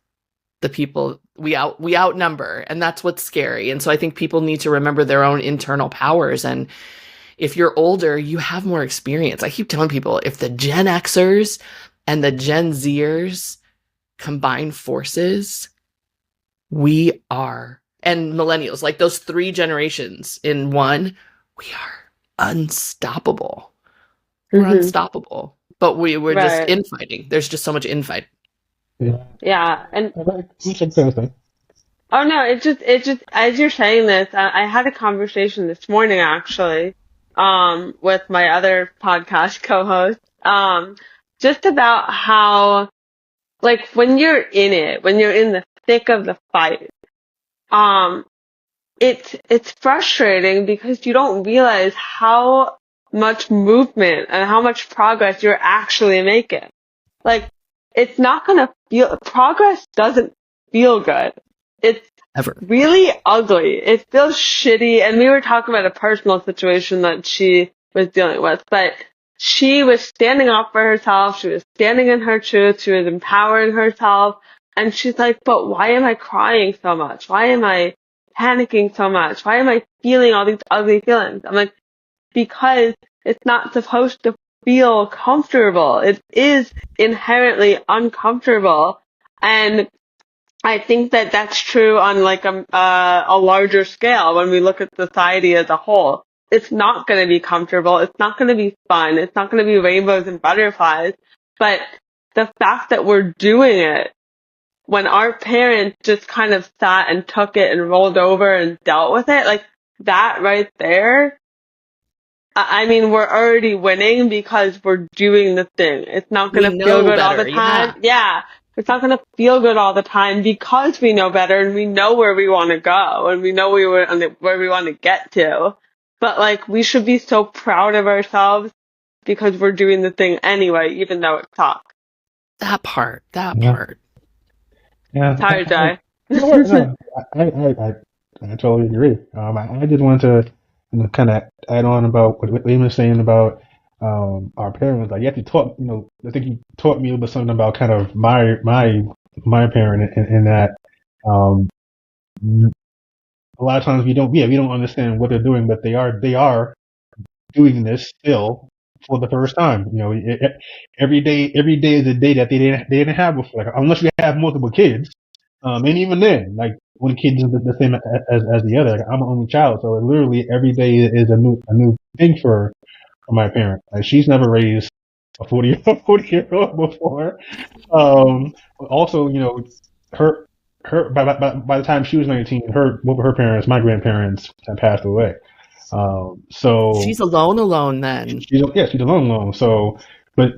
The people we outnumber, and that's what's scary. And so I think people need to remember their own internal powers. And if you're older, you have more experience. I keep telling people, if the Gen Xers and the Gen Zers combine forces, and millennials, like those three generations in one, we are unstoppable. We're unstoppable. But we're just infighting. There's just so much infighting. Yeah. And you should say anything. oh no, it just as you're saying this, I had a conversation this morning actually, with my other podcast co-host, just about how, like, when you're in the thick of the fight, it's frustrating because you don't realize how much movement and how much progress you're actually making. Like, it's not gonna progress doesn't feel good. It's Ever. really ugly. It feels shitty. And we were talking about a personal situation that she was dealing with, but she was standing up for herself. She was standing in her truth. She was empowering herself. And she's like, but why am I crying so much? Why am I panicking so much? Why am I feeling all these ugly feelings? I'm like, because it's not supposed to feel comfortable. It is inherently uncomfortable. And I think that that's true on like a larger scale when we look at society as a whole. It's not going to be comfortable. It's not going to be fun. It's not going to be rainbows and butterflies. But the fact that we're doing it when our parents just kind of sat and took it and rolled over and dealt with it, like that right there, I mean, we're already winning because we're doing the thing. It's not going to feel good all the time. Yeah. It's not going to feel good all the time because we know better and we know where we want to go and we know where we want to get to. But like, we should be so proud of ourselves because we're doing the thing anyway, even though it sucks. That part. Yeah. Sorry, Jay. No, I totally agree. I just wanted to kind of add on about what Liam was saying about our parents. Like you have to talk. I think he taught me a little bit something about kind of my parent in that a lot of times we don't understand what they're doing, but they are doing this still for the first time. Every day is a day that they didn't have before. Like, unless you have multiple kids, and even then, like one kid is the same as the other. Like, I'm an only child, so literally every day is a new thing for my parent. Like, she's never raised a 40-year-old before. Also, her by the time she was 19, both of her parents, my grandparents, had passed away. So She's alone then. she's alone. So, but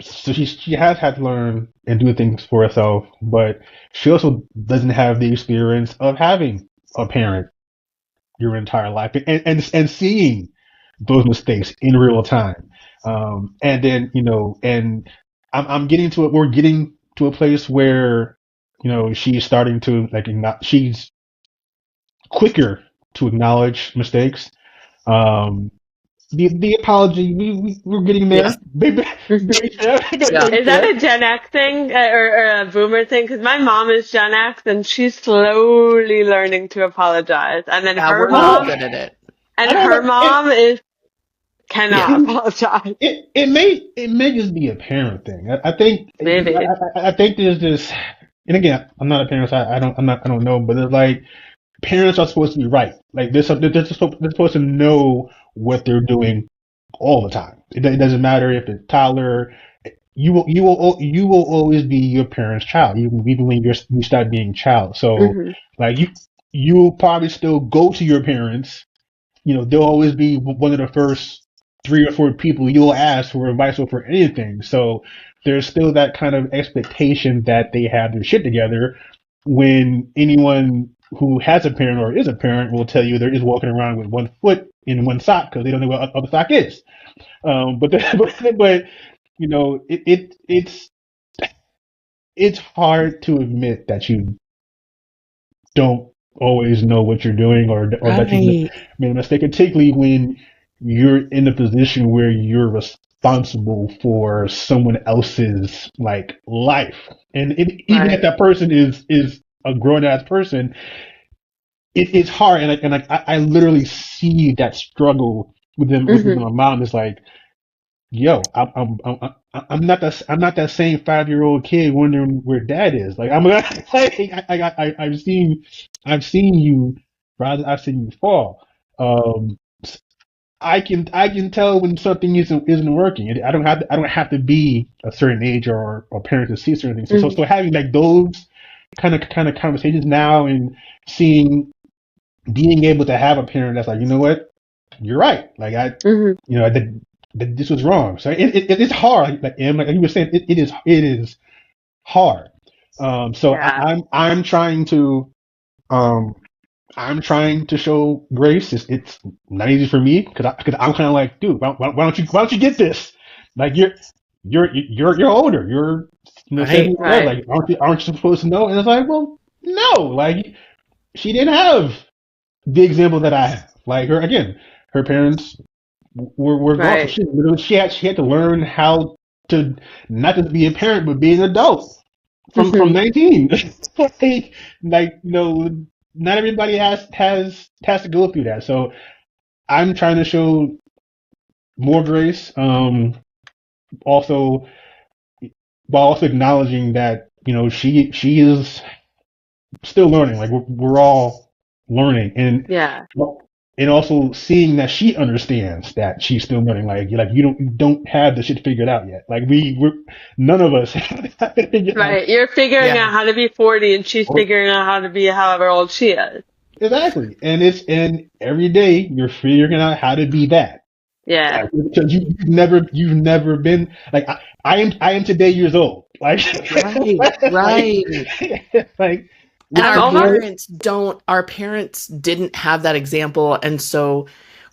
so she has had to learn and do things for herself, but she also doesn't have the experience of having a parent your entire life and seeing those mistakes in real time. And then and I'm getting to it. We're getting to a place where she's starting to she's quicker to acknowledge mistakes. Um, the apology, we're getting there. Yes. Baby, Yeah. Is that a Gen X thing or a Boomer thing? Because my mom is Gen X and she's slowly learning to apologize, and then Yeah, her we're not mom good at it. and I don't her know. mom is cannot apologize. It may just be a parent thing. I think Maybe. I think there's this, and again, I'm not a parent, so I don't know, but it's like parents are supposed to be right. Like they're supposed to know what they're doing all the time. It doesn't matter if it's toddler. You will always be your parent's child, even when you start being a child. So Hmm. like you'll probably still go to your parents. They'll always be one of the first 3 or 4 people you'll ask for advice or for anything. So there's still that kind of expectation that they have their shit together, when anyone who has a parent or is a parent will tell you they're just walking around with one foot in one sock because they don't know what other sock is. But but it's hard to admit that you don't always know what you're doing, or that you Right. made a mistake, particularly when you're in a position where you're responsible for someone else's like life, and even if Right. that person is a grown ass person, it's hard, and I literally see that struggle with Hmm. my mom. It's like, yo, I'm not that same 5-year-old kid wondering where dad is. Like, I've seen you rise, I've seen you fall. Um, I can tell when something isn't working. I don't have to be a certain age or parent to see certain things. So Hmm. so having like those kind of conversations now, and seeing being able to have a parent that's like, you know what, you're right. Like, Hmm. I did, this was wrong. So it's hard. Like you were saying, it is hard. So Yeah. um, I'm trying to show grace. It's not easy for me because I'm kind of like, dude, why don't you get this? Like, you're older. You're Right. 7 years old. Right. Like, aren't you supposed to know? And it's like, well, no. Like, she didn't have the example that I have. Like, her parents were gone, so Right. she had to learn how to not just be a parent but be an adult from Hmm. 19. like, not everybody has to go through that. So I'm trying to show more grace. Also, while also acknowledging that she is still learning. Like, we're all learning, Yeah. and also seeing that she understands that she's still learning. Like, you don't have the shit figured out yet. Like, we're none of us have it figured out. Right. You're figuring Yeah. out how to be 40 and she's figuring out how to be however old she is. Exactly, and every day you're figuring out how to be that. Yeah. Like, because you've never been like, I am today years old. Like, Right. Right. like And which I'm is great. our parents didn't have that example. And so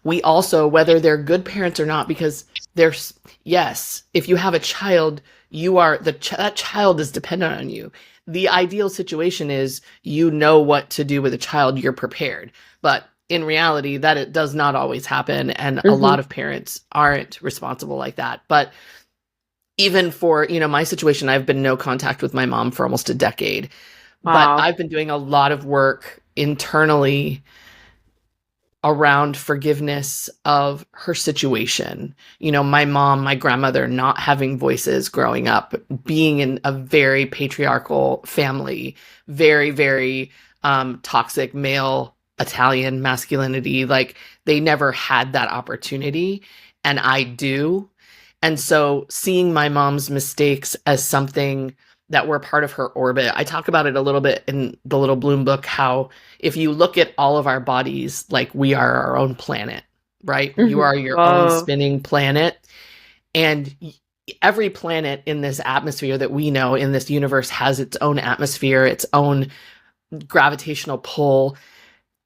we also, whether they're good parents or not, because yes, if you have a child, that child is dependent on you. The ideal situation is you know what to do with a child, you're prepared. But in reality, that it does not always happen. And a Hmm. lot of parents aren't responsible like that. But even for, my situation, I've been no contact with my mom for almost a decade. But Wow. I've been doing a lot of work internally around forgiveness of her situation. You know, my mom, my grandmother not having voices growing up, being in a very patriarchal family, very, very toxic male Italian masculinity. Like they never had that opportunity, and I do. And so seeing my mom's mistakes as something that were part of her orbit, I talk about it a little bit in the Little Bloom book, how if you look at all of our bodies, like we are our own planet, right? You are your own spinning planet. And every planet in this atmosphere that we know in this universe has its own atmosphere, its own gravitational pull.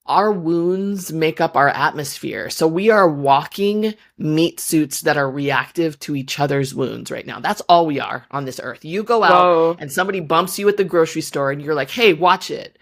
Our wounds make up our atmosphere. So we are walking meat suits that are reactive to each other's wounds right now. That's all we are on this earth. You go out and somebody bumps you at the grocery store and you're like, hey, watch it.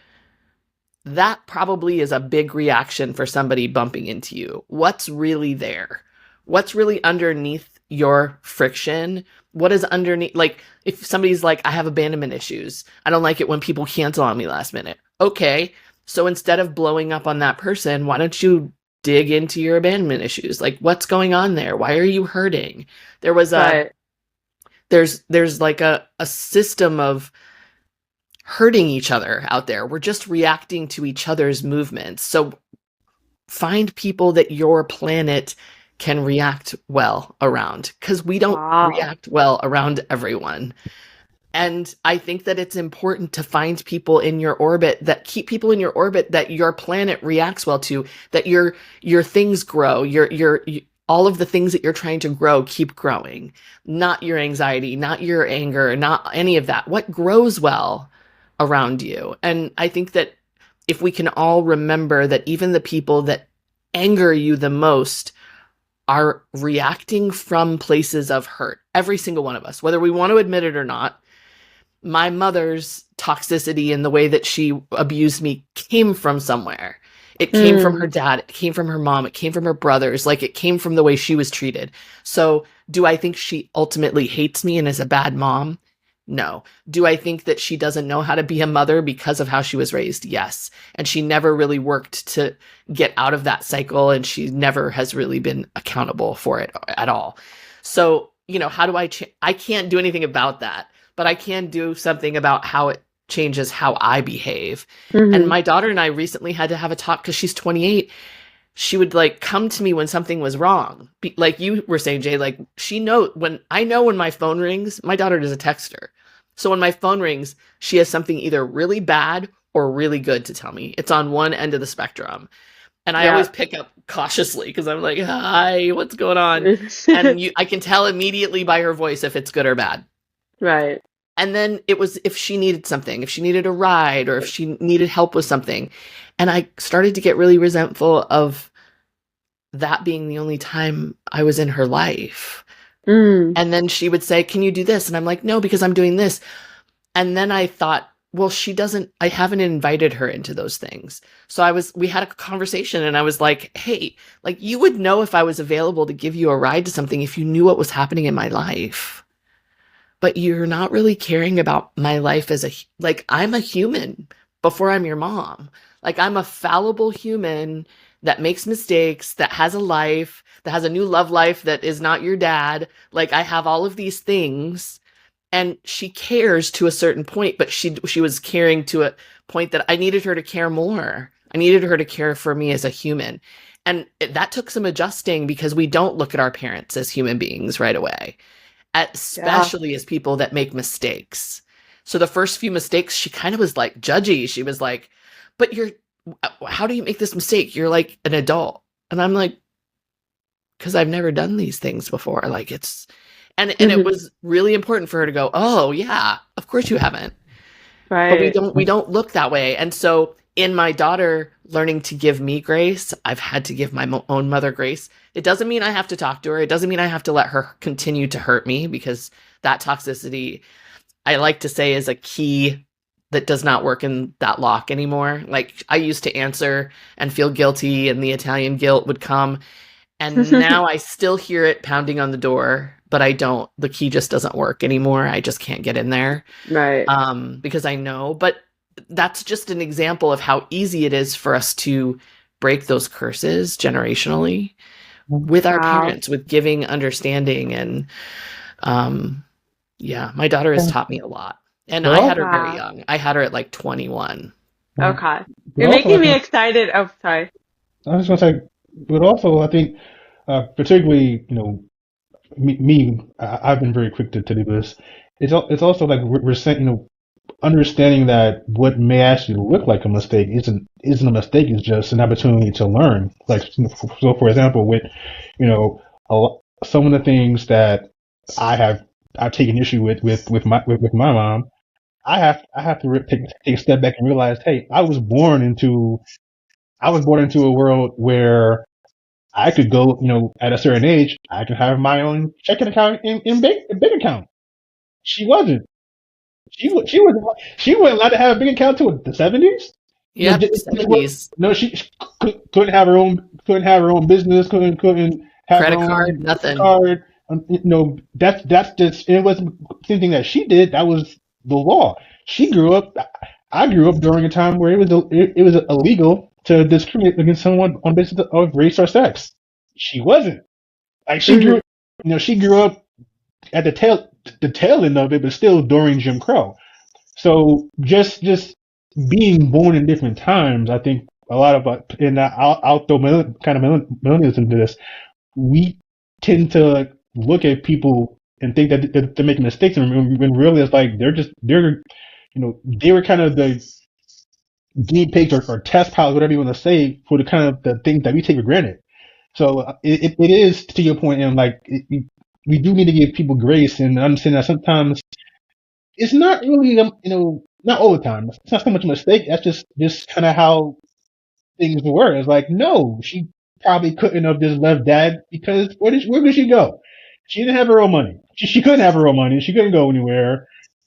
That probably is a big reaction for somebody bumping into you. What's really there? What's really underneath your friction? What is underneath? Like if somebody's like, I have abandonment issues. I don't like it when people cancel on me last minute. Okay. So instead of blowing up on that person, why don't you dig into your abandonment issues? Like what's going on there? Why are you hurting? There was there's like a system of hurting each other out there. We're just reacting to each other's movements. So find people that your planet can react well around, because we don't react well around everyone. And I think that it's important to find people in your orbit that keep people in your orbit that your planet reacts well to, that your things grow, your all of the things that you're trying to grow keep growing, not your anxiety, not your anger, not any of that. What grows well around you? And I think that if we can all remember that even the people that anger you the most are reacting from places of hurt, every single one of us, whether we want to admit it or not. My mother's toxicity and the way that she abused me came from somewhere. It came from her dad. It came from her mom. It came from her brothers. Like it came from the way she was treated. So do I think she ultimately hates me and is a bad mom? No. Do I think that she doesn't know how to be a mother because of how she was raised? Yes. And she never really worked to get out of that cycle, and she never has really been accountable for it at all. So, you know, how do I can't do anything about that, but I can do something about how it changes how I behave. And my daughter and I recently had to have a talk because she's 28. She would like come to me when something was wrong. Like you were saying, Jay, like I know when my phone rings, my daughter is a texter. So when my phone rings, she has something either really bad or really good to tell me. It's on one end of the spectrum. And I always pick up cautiously because I'm like, hi, what's going on? And I can tell immediately by her voice if it's good or bad. Right. And then it was if she needed something, if she needed a ride or if she needed help with something. And I started to get really resentful of that being the only time I was in her life. And then she would say, can you do this? And I'm like, no, because I'm doing this. And then I thought, well, I haven't invited her into those things. So we had a conversation and I was like, hey, like you would know if I was available to give you a ride to something if you knew what was happening in my life. But you're not really caring about my life like I'm a human before I'm your mom. Like I'm a fallible human that makes mistakes, that has a life, that has a new love life that is not your dad. Like I have all of these things, and she cares to a certain point, but she was caring to a point that I needed her to care more. I needed her to care for me as a human. And that took some adjusting because we don't look at our parents as human beings right away, especially as people that make mistakes. So the first few mistakes, she kind of was like judgy. She was like, but how do you make this mistake? You're like an adult. And I'm like, because I've never done these things before. Like and it was really important for her to go, oh yeah, of course you haven't. Right. But we don't look that way. And so in my daughter learning to give me grace, I've had to give my own mother grace. It doesn't mean I have to talk to her. It doesn't mean I have to let her continue to hurt me, because that toxicity, I like to say, is a key that does not work in that lock anymore. Like I used to answer and feel guilty, and the Italian guilt would come. And now I still hear it pounding on the door, but I don't. The key just doesn't work anymore. I just can't get in there. Right. Because I know. But that's just an example of how easy it is for us to break those curses generationally with our Wow. parents, with giving understanding. And yeah, my daughter has taught me a lot. And I had her very young. I had her at like 21. Okay. But You're also, making me excited. Oh, sorry. I was just gonna say, but also, I think, particularly, I've been very quick to do this. It's also like we're saying, understanding that what may actually look like a mistake isn't a mistake. It's just an opportunity to learn. Like, so for example, with, some of the things that I've taken issue with my mom. I have to take a step back and realize, hey, I was born into a world where I could go, at a certain age, I could have my own checking account in bank account. She wasn't. She wasn't allowed to have a bank account till the 70s. Yep, 70s. No, she couldn't have her own business. Couldn't have her Credit own card, nothing. card. That's just, it wasn't something that she did. That was the law. She grew up. I grew up during a time where it was illegal to discriminate against someone on basis of race or sex. She wasn't. Like, she grew up at the tail end of it, but still during Jim Crow. So just being born in different times, I think a lot of us, and I'll throw millennials into this. We tend to look at people and think that they're making mistakes, and when really it's like they were kind of the guinea pigs or test pilots, whatever you want to say, for the kind of the things that we take for granted. So it is, to your point, and like we do need to give people grace and understand that sometimes it's not really, not all the time. It's not so much a mistake. That's just kind of how things were. It's like, no, she probably couldn't have just left dad, because where did she go? She didn't have her own money. She couldn't have her own money. She couldn't go anywhere.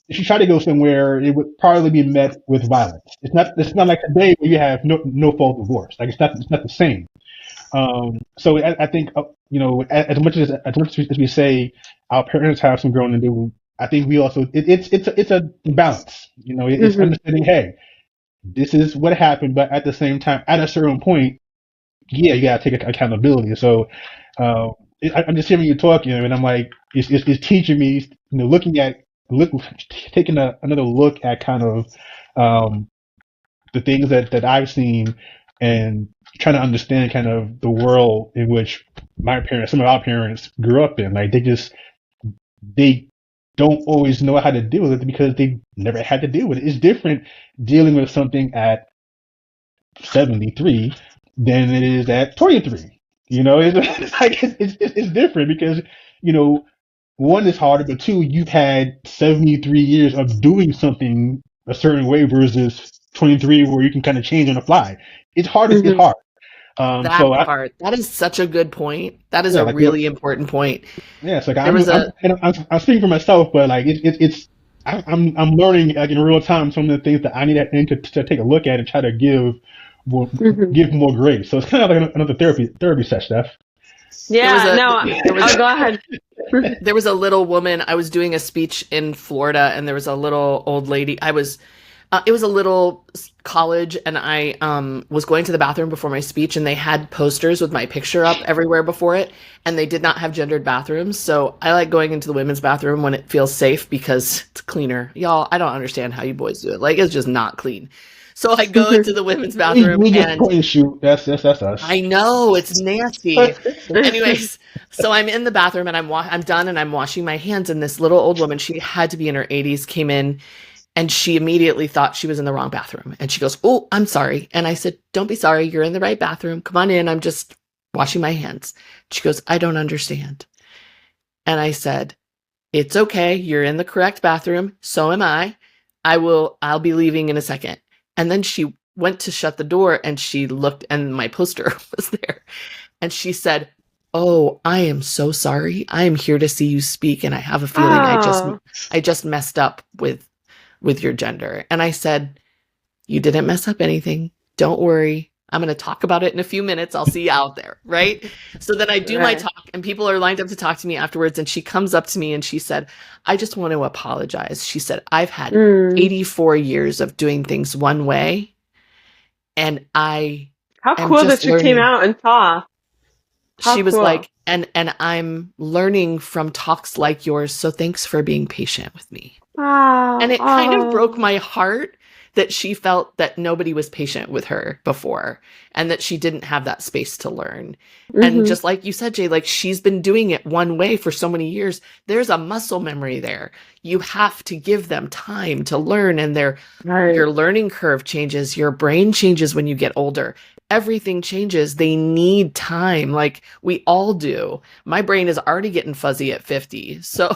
If she tried to go somewhere, it would probably be met with violence. It's not like today where you have no fault divorce. Like, it's not the same. So I think, as much as we say our parents have some growing to do, I think we also, it's a balance. It's understanding, hey, this is what happened, but at the same time, at a certain point, yeah, you gotta take accountability. So I'm just hearing you talk, and I'm like, it's teaching me, taking another look at kind of the things that I've seen, and trying to understand kind of the world in which some of our parents grew up in. Like, they don't always know how to deal with it because they never had to deal with it. It's different dealing with something at 73 than it is at 23. It's like it's different because one is harder, but two, you've had 73 years of doing something a certain way versus 23 where you can kind of change on the fly. It's hard. It's hard. That is such a good point. That is a really important point. Yeah, it's like I'm speaking for myself, but like I'm learning, like, in real time, some of the things that I need to take a look at and try to give more grace. So it's kind of like another therapy session, Steph. Yeah, go ahead. There was a little woman. I was doing a speech in Florida, and there was a little old lady. It was a little college, and I was going to the bathroom before my speech, and they had posters with my picture up everywhere before it, and they did not have gendered bathrooms. So I like going into the women's bathroom when it feels safe because it's cleaner. Y'all, I don't understand how you boys do it. Like, it's just not clean. So I go into the women's bathroom. We just point and shoot. That's us. I know, it's nasty. Anyways, so I'm in the bathroom, and I'm done, and I'm washing my hands, and this little old woman, she had to be in her 80s, came in, and she immediately thought she was in the wrong bathroom. And she goes, "Oh, I'm sorry." And I said, "Don't be sorry. You're in the right bathroom. Come on in. I'm just washing my hands." She goes, "I don't understand." And I said, "It's okay. You're in the correct bathroom. So am I. I'll be leaving in a second." And then she went to shut the door, and she looked, and my poster was there. And she said, "Oh, I am so sorry. I am here to see you speak. And I have a feeling I just messed up with your gender." And I said, "You didn't mess up anything. Don't worry. I'm going to talk about it in a few minutes. I'll see you out there." Right? So then I do my talk, and people are lined up to talk to me afterwards. And she comes up to me and she said, "I just want to apologize." She said, "I've had 84 years of doing things one way, and I How and cool that just she came learning. out and talked. How She was cool. like, and I'm learning from talks like yours, so thanks for being patient with me. Wow. And it kind of broke my heart that she felt that nobody was patient with her before and that she didn't have that space to learn. And just like you said, Jay, like she's been doing it one way for so many years. There's a muscle memory there. You have to give them time to learn, and your learning curve changes. Your brain changes when you get older. Everything changes. They need time, like we all do. My brain is already getting fuzzy at 50. So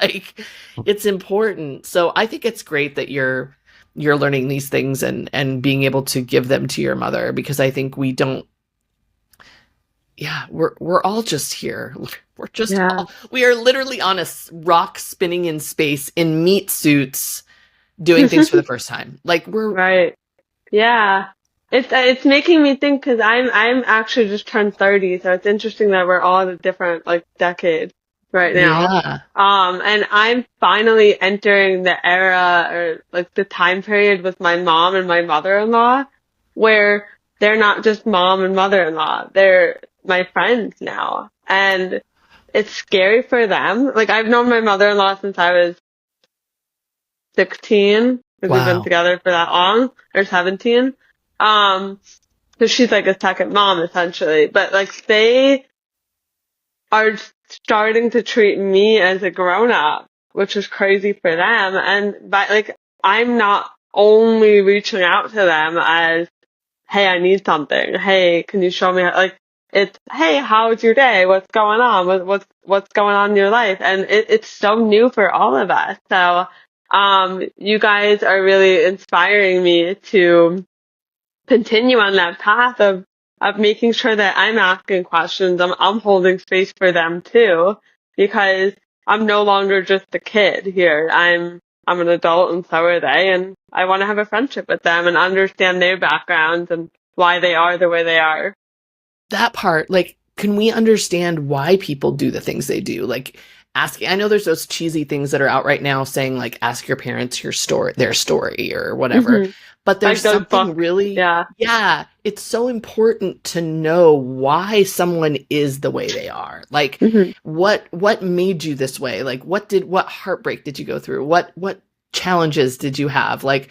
like it's important. So I think it's great that you're learning these things and being able to give them to your mother, because I think we don't, we're all just here. We're just we are literally on a rock spinning in space in meat suits doing things for the first time. Like we're right. Yeah. It's making me think, because I'm actually just turned 30, so it's interesting that we're all in a different like decade right now. Yeah. And I'm finally entering the era, or like the time period, with my mom and my mother-in-law where they're not just mom and mother-in-law, they're my friends now. And it's scary for them. Like I've known my mother-in-law since I was 16, because we've been Wow. together for that long, or 17. So she's like a second mom essentially, but like they are starting to treat me as a grown up, which is crazy for them. And but like I'm not only reaching out to them as, hey, I need something. Hey, can you show me how, like it's, hey, how's your day? What's going on? What's going on in your life? And it's so new for all of us. So you guys are really inspiring me to continue on that path of making sure that I'm asking questions. I'm holding space for them too, because I'm no longer just a kid here. I'm an adult, and so are they, and I want to have a friendship with them and understand their backgrounds and why they are the way they are. That part, like, can we understand why people do the things they do? Like asking, I know there's those cheesy things that are out right now saying like, ask your parents their story or whatever. But there's Like those something books. really, it's so important to know why someone is the way they are. Like what made you this way? Like what heartbreak did you go through? What challenges did you have? Like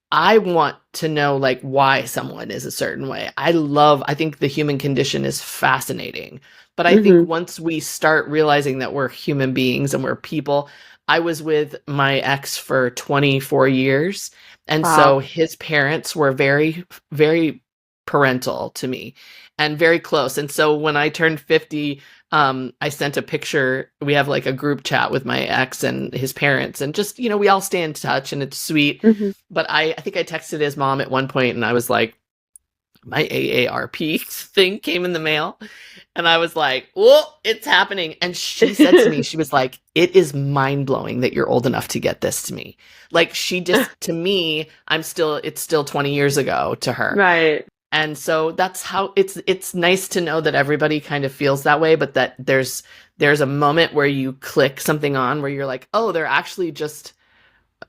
I want to know like why someone is a certain way. I think the human condition is fascinating. But I think once we start realizing that we're human beings and we're people, I was with my ex for 24 years. And so his parents were very, very parental to me and very close. And so when I turned 50, I sent a picture. We have like a group chat with my ex and his parents, and just, we all stay in touch and it's sweet. But I think I texted his mom at one point and I was like, my AARP thing came in the mail. And I was like, oh, it's happening. And she said to me, she was like, it is mind blowing that you're old enough to get this to me. Like she just, to me, it's still 20 years ago to her. Right. And so that's how it's nice to know that everybody kind of feels that way, but that there's a moment where you click something on where you're like, oh, they're actually just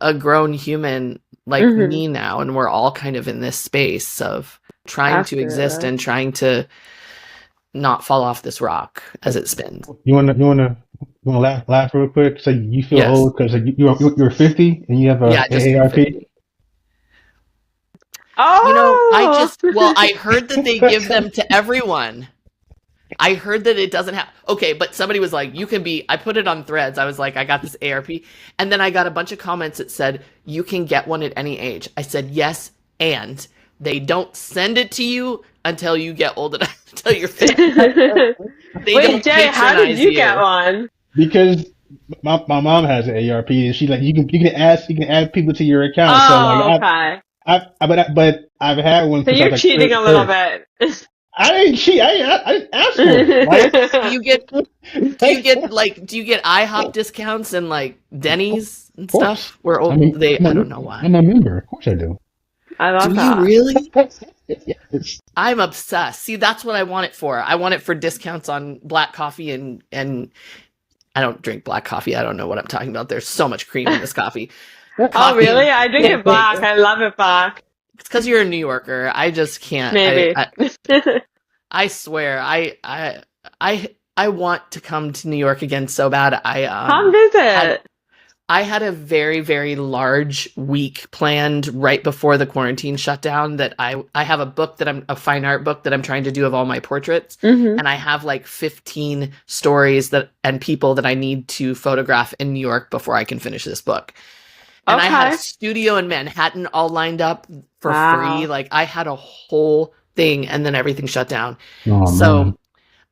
a grown human like me now. And we're all kind of in this space of trying to exist and trying to not fall off this rock as it spins. You wanna laugh real quick? So you feel old because you're 50 and you have a AARP. Oh, I heard that they give them to everyone. I heard that it doesn't have, okay, but somebody was like, I put it on Threads. I was like, I got this ARP. And then I got a bunch of comments that said, you can get one at any age. I said, yes, and they don't send it to you until you get old enough, until you're 50. Wait, Jay, how did you get one? Because my mom has an ARP, and she's like, you can add people to your account. Oh, so like, okay. But I've had one. So you're cheating a little bit. I didn't cheat. I didn't ask for it. Right? Do you get IHOP discounts and like Denny's and stuff? I don't know why. I'm a member. Of course I do. I love that. Do you really? Yes. I'm obsessed. See, that's what I want it for. I want it for discounts on black coffee and I don't drink black coffee. I don't know what I'm talking about. There's so much cream in this coffee. Oh, really? I drink it black. I love it black. It's because you're a New Yorker. I just can't. Maybe. I swear, I want to come to New York again so bad. Come visit. I had a very, very large week planned right before the quarantine shut down that I have a fine art book that I'm trying to do of all my portraits. And I have like 15 stories and people that I need to photograph in New York before I can finish this book. And I had a studio in Manhattan all lined up for free. Like I had a whole thing and then everything shut down. Oh, So man.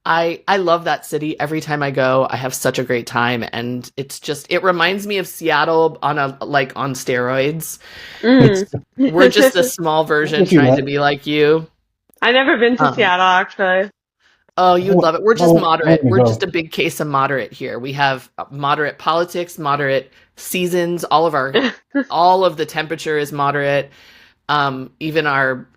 I love that city. Every time I go, I have such a great time, and it reminds me of Seattle on steroids. We're just a small version trying to be like you. I've never been to Seattle, actually. Oh, you'd love it. We're just moderate. We're go. just a big case of moderate here. We have moderate politics, moderate seasons. All of the temperature is moderate. Even our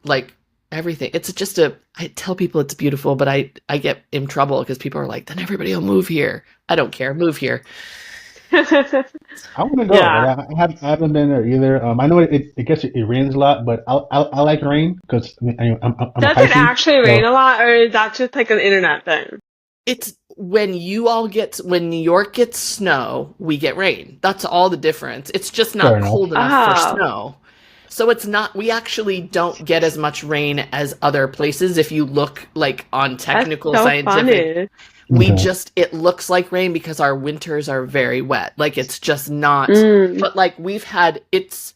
everything. It's just I tell people it's beautiful, but I get in trouble because people are like, then everybody will move here. I don't care. Move here. I want to go. Yeah. I haven't been there either. I know it gets it rains a lot, but I like rain because I'm Does it actually rain a lot, or is that just like an internet thing? It's when New York gets snow, we get rain. That's all the difference. It's just not cold enough for snow. So it's not, we actually don't get as much rain as other places. If you look like on technical, That's so scientific, funny. it looks like rain because our winters are very wet. Like it's just not, but like it's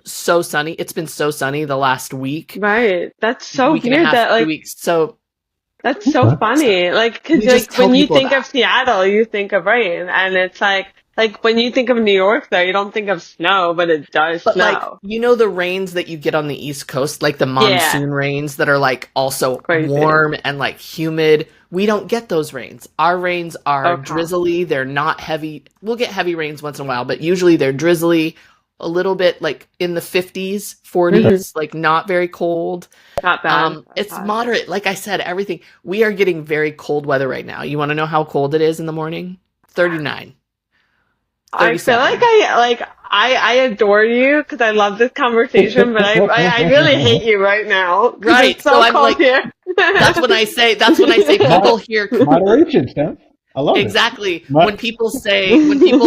so sunny. It's been so sunny the last week. Right. That's so week weird and a half, that 2 weeks. So that's so funny. Like, cause like when you think of Seattle, you think of rain, and it's like when you think of New York, though, you don't think of snow, but it does snow. Like, you know the rains that you get on the East Coast, like the monsoon rains that are like also warm and like humid. We don't get those rains. Our rains are drizzly. They're not heavy. We'll get heavy rains once in a while, but usually they're drizzly, a little bit like in the 50s, 40s, like not very cold. Not bad. It's moderate. Like I said, everything. We are getting very cold weather right now. You want to know how cold it is in the morning? 39. I feel like I adore you because I love this conversation, but I really hate you right now. Right. It's so I'm cold like, here. that's when I say people here. Moderation, Steph. I love it. Exactly. When people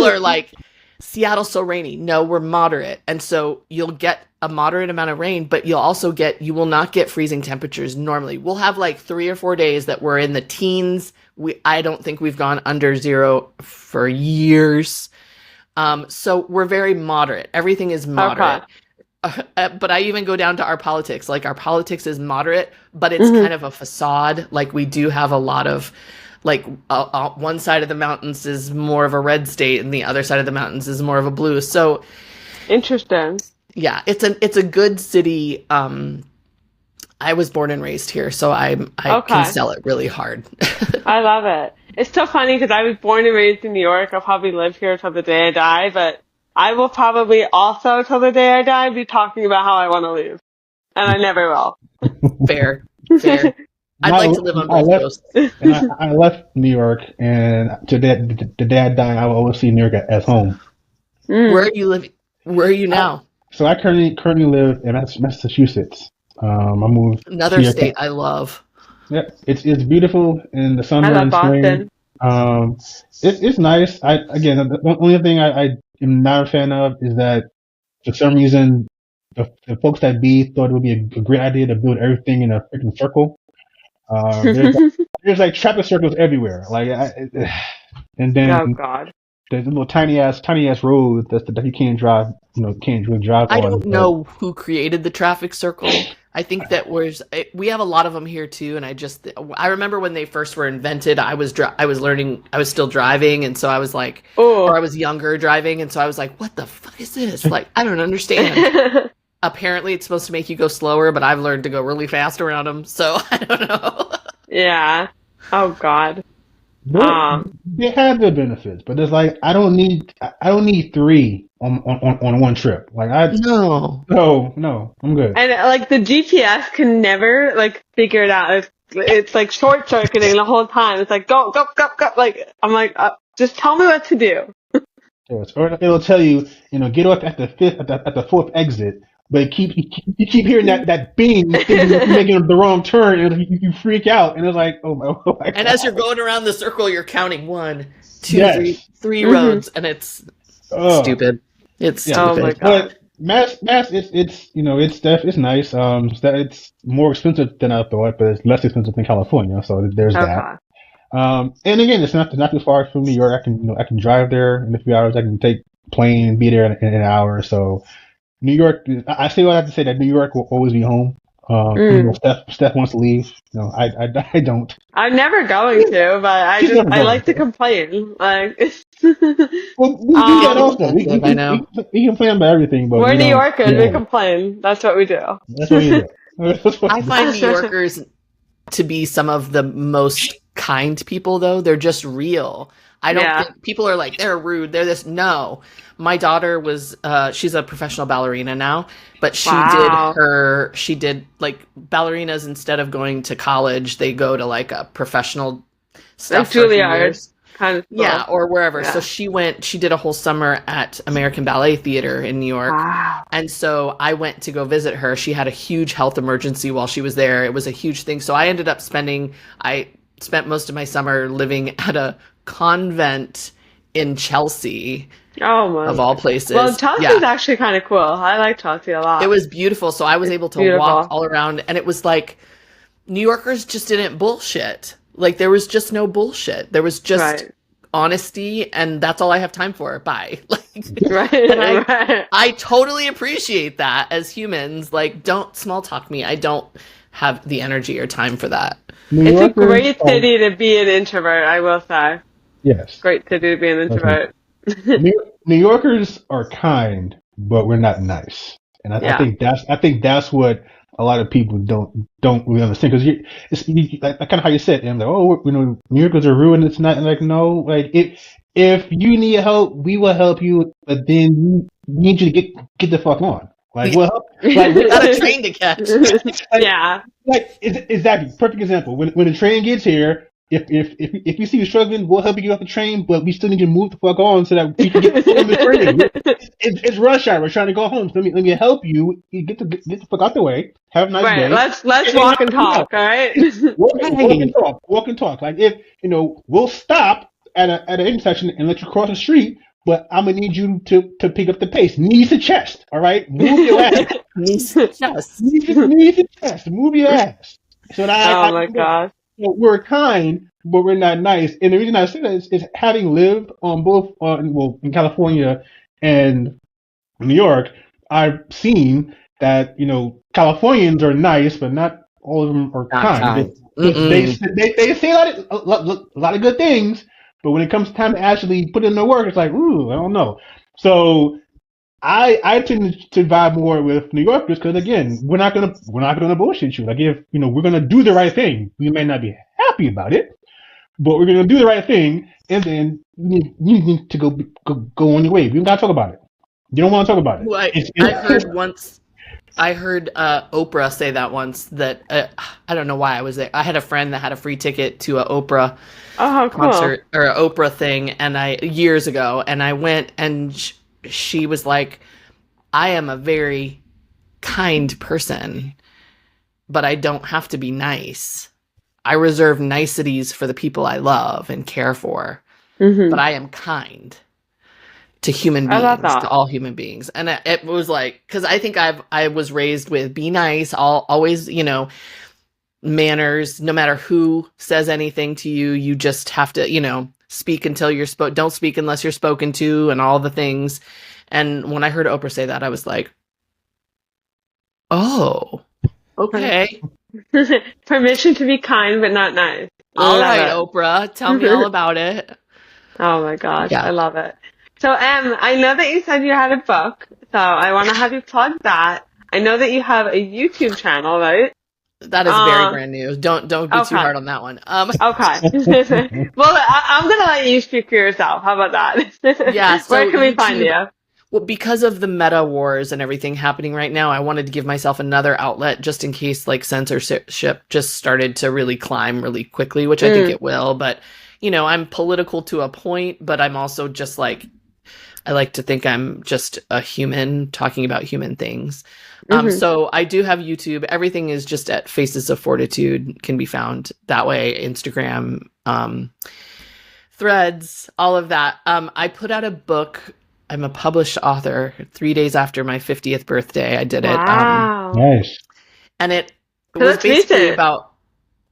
are like, Seattle's so rainy. No, we're moderate. And so you'll get a moderate amount of rain, but you will not get freezing temperatures normally. We'll have like 3 or 4 days that we're in the teens. I don't think we've gone under 0 for years. So we're very moderate. Everything is moderate. But I even go down to our politics. Like our politics is moderate, but it's kind of a facade. Like we do have a lot of one side of the mountains is more of a red state and the other side of the mountains is more of a blue. So interesting. Yeah, it's a good city. I was born and raised here, so I can sell it really hard. I love it. It's so funny because I was born and raised in New York. I'll probably live here till the day I die, but I will probably also till the day I die be talking about how I want to leave, and I never will. Fair. I'd like to live on both coasts. And I left New York, and the day I die, I will always see New York as home. Where are you living? Where are you now? So I currently live in Massachusetts. I moved another state I love. Yeah, it's beautiful in the summer and spring. It's nice. The only thing I am not a fan of is that for some reason the folks at B thought it would be a great idea to build everything in a freaking circle. There's like traffic circles everywhere. And then there's a little tiny ass road that you can't drive. Can't really drive on. I don't know who created the traffic circle. I think that we have a lot of them here too. And I remember when they first were invented, I was still driving. And so I was like, or I was younger driving. And so I was like, what the fuck is this? Like, I don't understand. Apparently it's supposed to make you go slower, but I've learned to go really fast around them. So I don't know. Yeah. Oh God. They have their benefits, but it's like I don't need 3 on one trip. Like no, I'm good. And like the GPS can never figure it out. It's like short circuiting the whole time. It's like go. Like I'm like, just tell me what to do. Yes, or it'll tell you, get off at the 4th exit. But you keep hearing that bing, thinking you're making the wrong turn, and you freak out, and it's like, oh my And god. as you're going around the circle, you're counting 1, 2, 3, Yes. 3 Mm-hmm. roads, and it's Oh, stupid. It's yeah. Oh my stupid. god. But mass, it's nice. It's more expensive than I thought, but it's less expensive than California, so there's that. Okay. And again, it's not too far from New York. I can drive there in a few hours. I can take plane and be there in an hour. So New York, I say what I have to say that New York will always be home. Even though Steph wants to leave. No, I don't. I'm never going to, but She's never I going like to to. complain. Like, Well, we do that um, also. We, we, I we, know. we complain about everything, but we're we New don't. Yorkers. We complain. That's what we do. That's what you do. That's what I you do. find New Yorkers to be some of the most kind people, though. They're just real. I don't Yeah. think people are like, they're rude, they're this. No. My daughter was, she's a professional ballerina now, but Wow. she did like ballerinas instead of going to college, they go to like a professional Like stuff for a few Juilliard years. kind of Yeah, school. or wherever. So Yeah. she did a whole summer at American Ballet Theater in New York. Wow. And so I went to go visit her. She had a huge health emergency while she was there. It was a huge thing. So I spent most of my summer living at a convent in Chelsea, Oh of my. all places. Well, Yeah. Chelsea's actually kind of cool. I like Chelsea a It lot. was beautiful. So I was It's able to walk beautiful. all around, and it was like New Yorkers just didn't bullshit. Like there was just no bullshit. There was just Right. honesty, and that's all I have time for. Bye. Like, Right. and Right. I totally appreciate that as humans. Like, don't small talk me. I don't have the energy or time for that. New It's a Yorkers great are city to be an introvert, I will say. yes. Great city to be an Okay. introvert. New Yorkers are kind, but we're not nice, and I Yeah. think that's what a lot of people don't really understand because like kind of how you said, and like, oh, New Yorkers are ruined. It's not like no, like if you need help, we will help you, but then we need you to get the fuck on. Like we'll help, We got a train to catch. like, Yeah. exactly. Perfect example. When the train gets here, if you see you struggling, we'll help you get off the train, but we still need you to move the fuck on so that we can get on the train. It's rush hour. We're trying to go home. So let me help you. You get the fuck out the way. Have a nice Right. day. Let's And then walk and you know, talk, all right? walk and talk. Like if we'll stop at an intersection and let you cross the street, but I'm gonna need you to pick up the pace. Knees to chest. All right, move your ass. Yes. Knees to chest. Move your ass. So that Oh my gosh. we're kind, but we're not nice. And the reason I say that is having lived on both, in California and New York, I've seen that Californians are nice, but not all of them are Not kind. kind. They say a lot of good things, but when it comes time to actually put in the work, it's like, ooh, I don't know. So I tend to vibe more with New Yorkers because again, we're not gonna bullshit you. Like if we're gonna do the right thing, we may not be happy about it, but we're gonna do the right thing, and then you need to go on your way. We don't gotta talk about it. You don't want to talk about it. Who I heard Oprah say that once, that I don't know why I was there. I had a friend that had a free ticket to an Oprah Oh, how cool. concert or an Oprah thing, and years ago, and I went, and she was like, I am a very kind person, but I don't have to be nice. I reserve niceties for the people I love and care for, but I am kind to human I love beings, to that. all human beings. And it was like, because I think I was raised with be nice, always, manners. No matter who says anything to you, you just have to, speak until you're don't speak unless you're spoken to, and all the things. And when I heard Oprah say that, I was like, oh, okay. Permission to be kind but not nice. All Love right, it. Oprah, tell me all about it. Oh my gosh, Yeah. I love it. So, I know that you said you had a book, so I want to have you plug that. I know that you have a YouTube channel, right? That is very brand new. Don't be too okay. hard on that one. Okay. Well, I'm gonna let you speak for yourself. How about that? Yeah. So Where can we find YouTube, you? well, because of the meta wars and everything happening right now, I wanted to give myself another outlet just in case like censorship just started to really climb really quickly, which I think it will. But I'm political to a point, but I'm also just like, I like to think I'm just a human talking about human things. Mhm. So I do have YouTube. Everything is just at Faces of Fortitude, can be found that way. Instagram, Threads, all of that. I put out a book. I'm a published author 3 days after my 50th birthday. I did it. Wow. Nice. And it So was that's basically recent. about,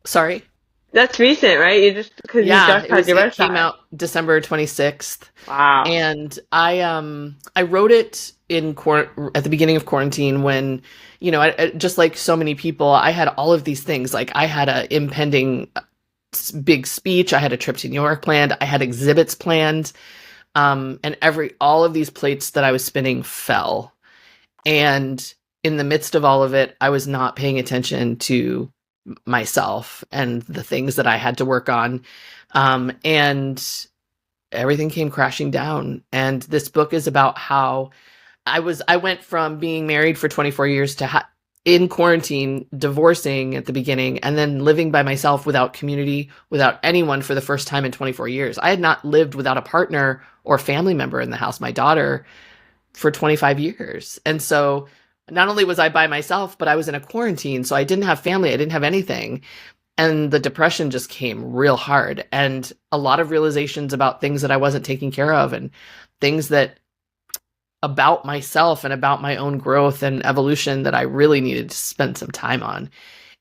sorry? That's recent, right? Because you just had your It came birthday. out December 26th. Wow. And I wrote it at the beginning of quarantine when, just like so many people, I had all of these things. Like I had a impending big speech. I had a trip to New York planned. I had exhibits planned. And all of these plates that I was spinning fell. And in the midst of all of it, I was not paying attention to myself and the things that I had to work on. And everything came crashing down. And this book is about how I went from being married for 24 years to in quarantine, divorcing at the beginning, and then living by myself without community, without anyone for the first time in 24 years. I had not lived without a partner or family member in the house, my daughter, for 25 years. And so not only was I by myself, but I was in a quarantine. So I didn't have family. I didn't have anything. And the depression just came real hard, and a lot of realizations about things that I wasn't taking care of, and things that about myself and about my own growth and evolution that I really needed to spend some time on.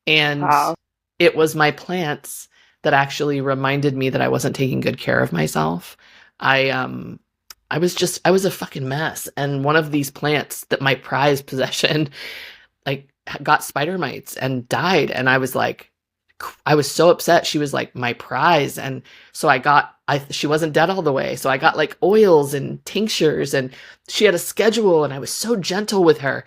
And Wow. it was my plants that actually reminded me that I wasn't taking good care of myself. I was a fucking mess. And one of these plants, that my prized possession, like got spider mites and died. And I was so upset. She was like my prize. And so she wasn't dead all the way. So I got like oils and tinctures, and she had a schedule, and I was so gentle with her.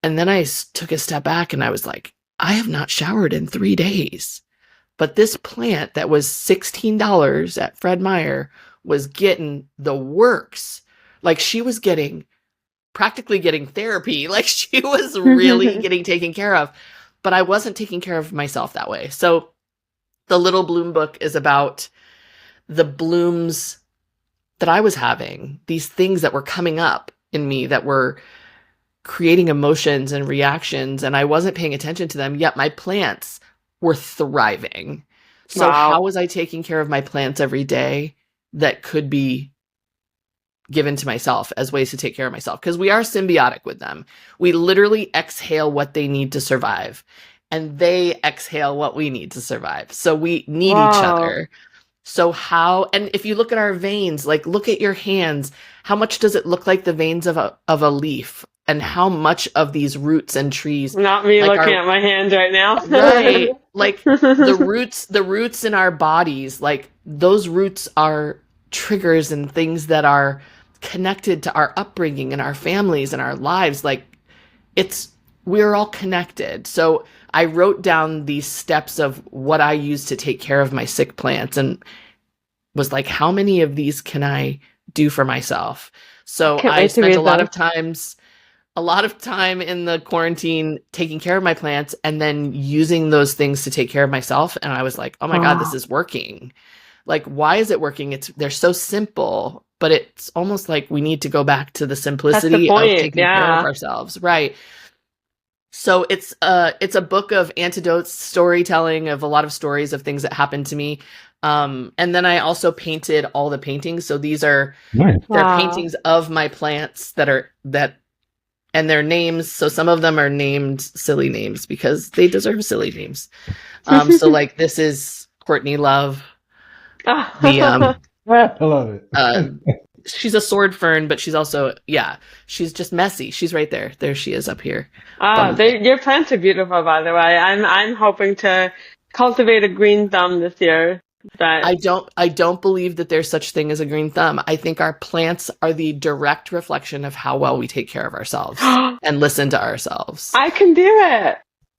And then I took a step back and I was like, I have not showered in 3 days. But this plant that was $16 at Fred Meyer was getting the works. Like she was practically getting therapy. Like she was really getting taken care of. But I wasn't taking care of myself that way. So the Little Bloom book is about the blooms that I was having, these things that were coming up in me that were creating emotions and reactions, and I wasn't paying attention to them, yet my plants were thriving. So Wow. how was I taking care of my plants every day that could be given to myself as ways to take care of myself? Because we are symbiotic with them. We literally exhale what they need to survive, and they exhale what we need to survive. So we need each other. So and if you look at our veins, like look at your hands, how much does it look like the veins of a leaf? And how much of these roots and trees, Not me looking at my hands right now. right? Like the roots in our bodies, like those roots are triggers and things that are connected to our upbringing and our families and our lives. Like we're all connected. So I wrote down these steps of what I use to take care of my sick plants, and was like, how many of these can I do for myself? So I spent a lot of time in the quarantine taking care of my plants, and then using those things to take care of myself. And I was like, oh my God, this is working. Like, why is it working? They're so simple, but it's almost like we need to go back to the simplicity of taking care of ourselves. Right. So it's a book of anecdotes, storytelling of a lot of stories of things that happened to me. And then I also painted all the paintings. So these are they're paintings of my plants and their names. So some of them are named silly names because they deserve silly names. So like this is Courtney Love. I love it. She's a sword fern, but she's also, she's just messy. She's right there. There she is up here. Your plants are beautiful, by the way. I'm hoping to cultivate a green thumb this year. But I don't believe that there's such thing as a green thumb. I think our plants are the direct reflection of how well we take care of ourselves and listen to ourselves. I can do it.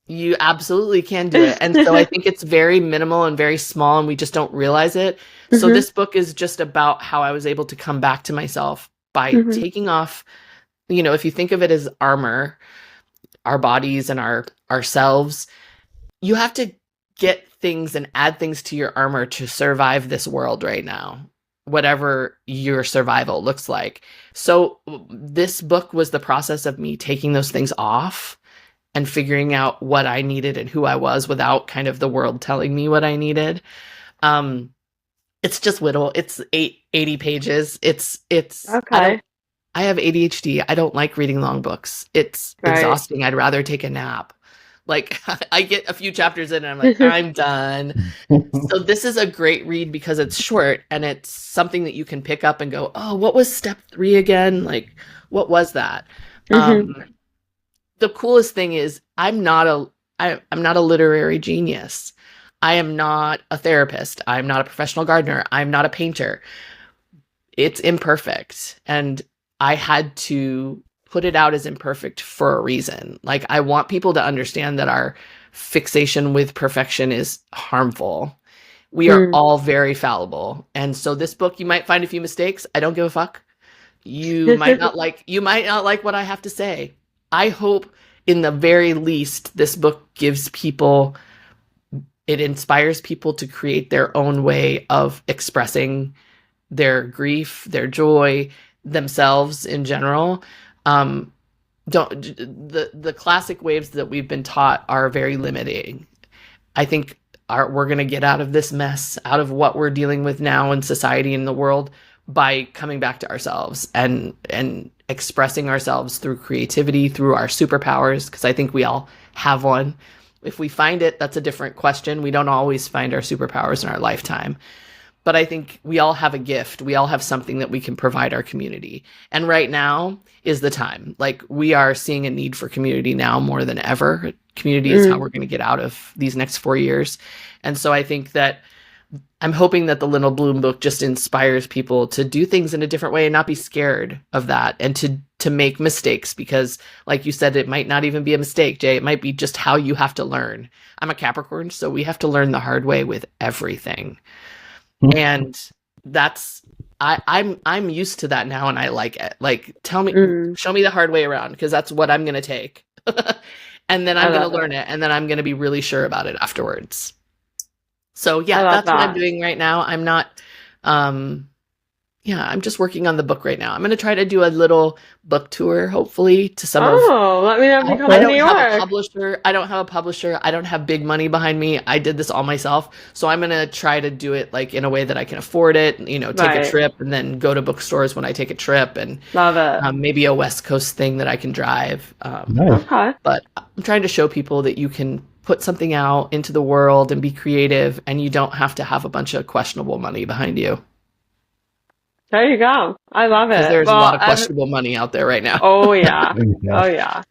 You absolutely can do it. And so I think it's very minimal and very small, and we just don't realize it. So this book is just about how I was able to come back to myself by taking off, if you think of it as armor, our bodies and ourselves, you have to get things and add things to your armor to survive this world right now. whatever your survival looks like. So this book was the process of me taking those things off and figuring out what I needed and who I was without kind of the world telling me what I needed. It's just little. It's 80 pages. It's Okay. I have ADHD. I don't like reading long books. It's exhausting. I'd rather take a nap. Like I get a few chapters in and I'm like, I'm done. So this is a great read because it's short and it's something that you can pick up and go, oh, what was step 3 again? Like, what was that? The coolest thing is I'm not a literary genius. I am not a therapist. I'm not a professional gardener. I'm not a painter. It's imperfect. And I had to put it out as imperfect for a reason. Like, I want people to understand that our fixation with perfection is harmful. We are all very fallible. And so this book, you might find a few mistakes. I don't give a fuck. You might not like what I have to say. I hope in the very least, this book gives people, it inspires people to create their own way of expressing their grief, their joy, themselves in general. The classic waves that we've been taught are very limiting. I think we're going to get out of this mess, out of what we're dealing with now in society and the world, by coming back to ourselves and expressing ourselves through creativity, through our superpowers, because I think we all have one. If we find it, that's a different question. We don't always find our superpowers in our lifetime. But I think we all have a gift. We all have something that we can provide our community. And right now is the time. Like, we are seeing a need for community now more than ever. Community is how we're going to get out of these next 4 years. And so I think that I'm hoping that the Little Bloom book just inspires people to do things in a different way and not be scared of that, and to make mistakes, because like you said, it might not even be a mistake, Jay. It might be just how you have to learn. I'm a Capricorn, so we have to learn the hard way with everything. And that's, I'm used to that now, and I like it. Like, show me the hard way around, because that's what I'm going to take. And then I'm going to learn it, and then I'm going to be really sure about it afterwards. So yeah, that's what I'm doing right now. I'm not, I'm just working on the book right now. I'm going to try to do a little book tour, hopefully, to some of. Oh, let me know if you come I to don't New have York. a publisher. I don't have a publisher. I don't have big money behind me. I did this all myself. So I'm going to try to do it like in a way that I can afford it, take a trip and then go to bookstores when I take a trip, and love it. Maybe a West Coast thing that I can drive. Okay. But I'm trying to show people that you can put something out into the world and be creative, and you don't have to have a bunch of questionable money behind you. There you go. I love it. There's a lot of questionable money out there right now. Oh yeah. Oh yeah.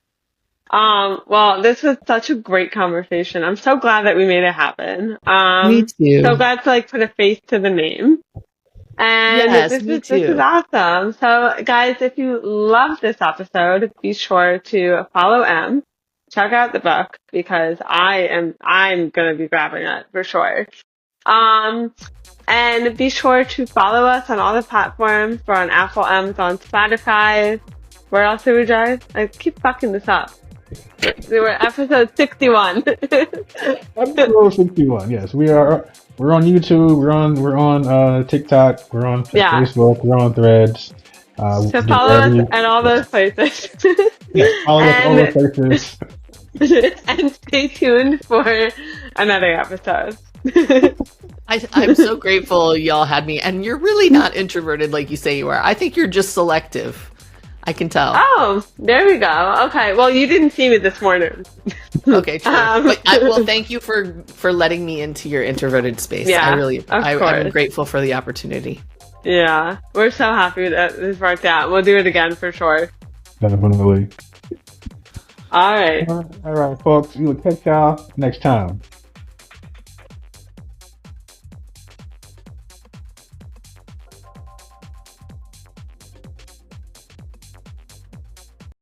Well, this was such a great conversation. I'm so glad that we made it happen. Me too. So glad to put a face to the name. And yes, this is awesome. So guys, if you love this episode, be sure to follow M. Check out the book, because I'm gonna be grabbing it for sure. And be sure to follow us on all the platforms. We're on Apple, Amazon, Spotify. Where else do we drive? I keep fucking this up. We're episode 61. Episode 61. Yes, we are. We're on YouTube. We're on TikTok. We're on Facebook. We're on Threads. So follow us at all those places. Follow us all those places. And stay tuned for another episode. I'm so grateful y'all had me, and you're really not introverted like you say you are. I think you're just selective. I can tell. Oh, there we go. Okay, well, you didn't see me this morning. Okay, true. But thank you for letting me into your introverted space. Yeah, I'm grateful for the opportunity. Yeah, we're so happy that this worked out. We'll do it again for sure. Definitely. All right. All right, folks. We will catch y'all next time.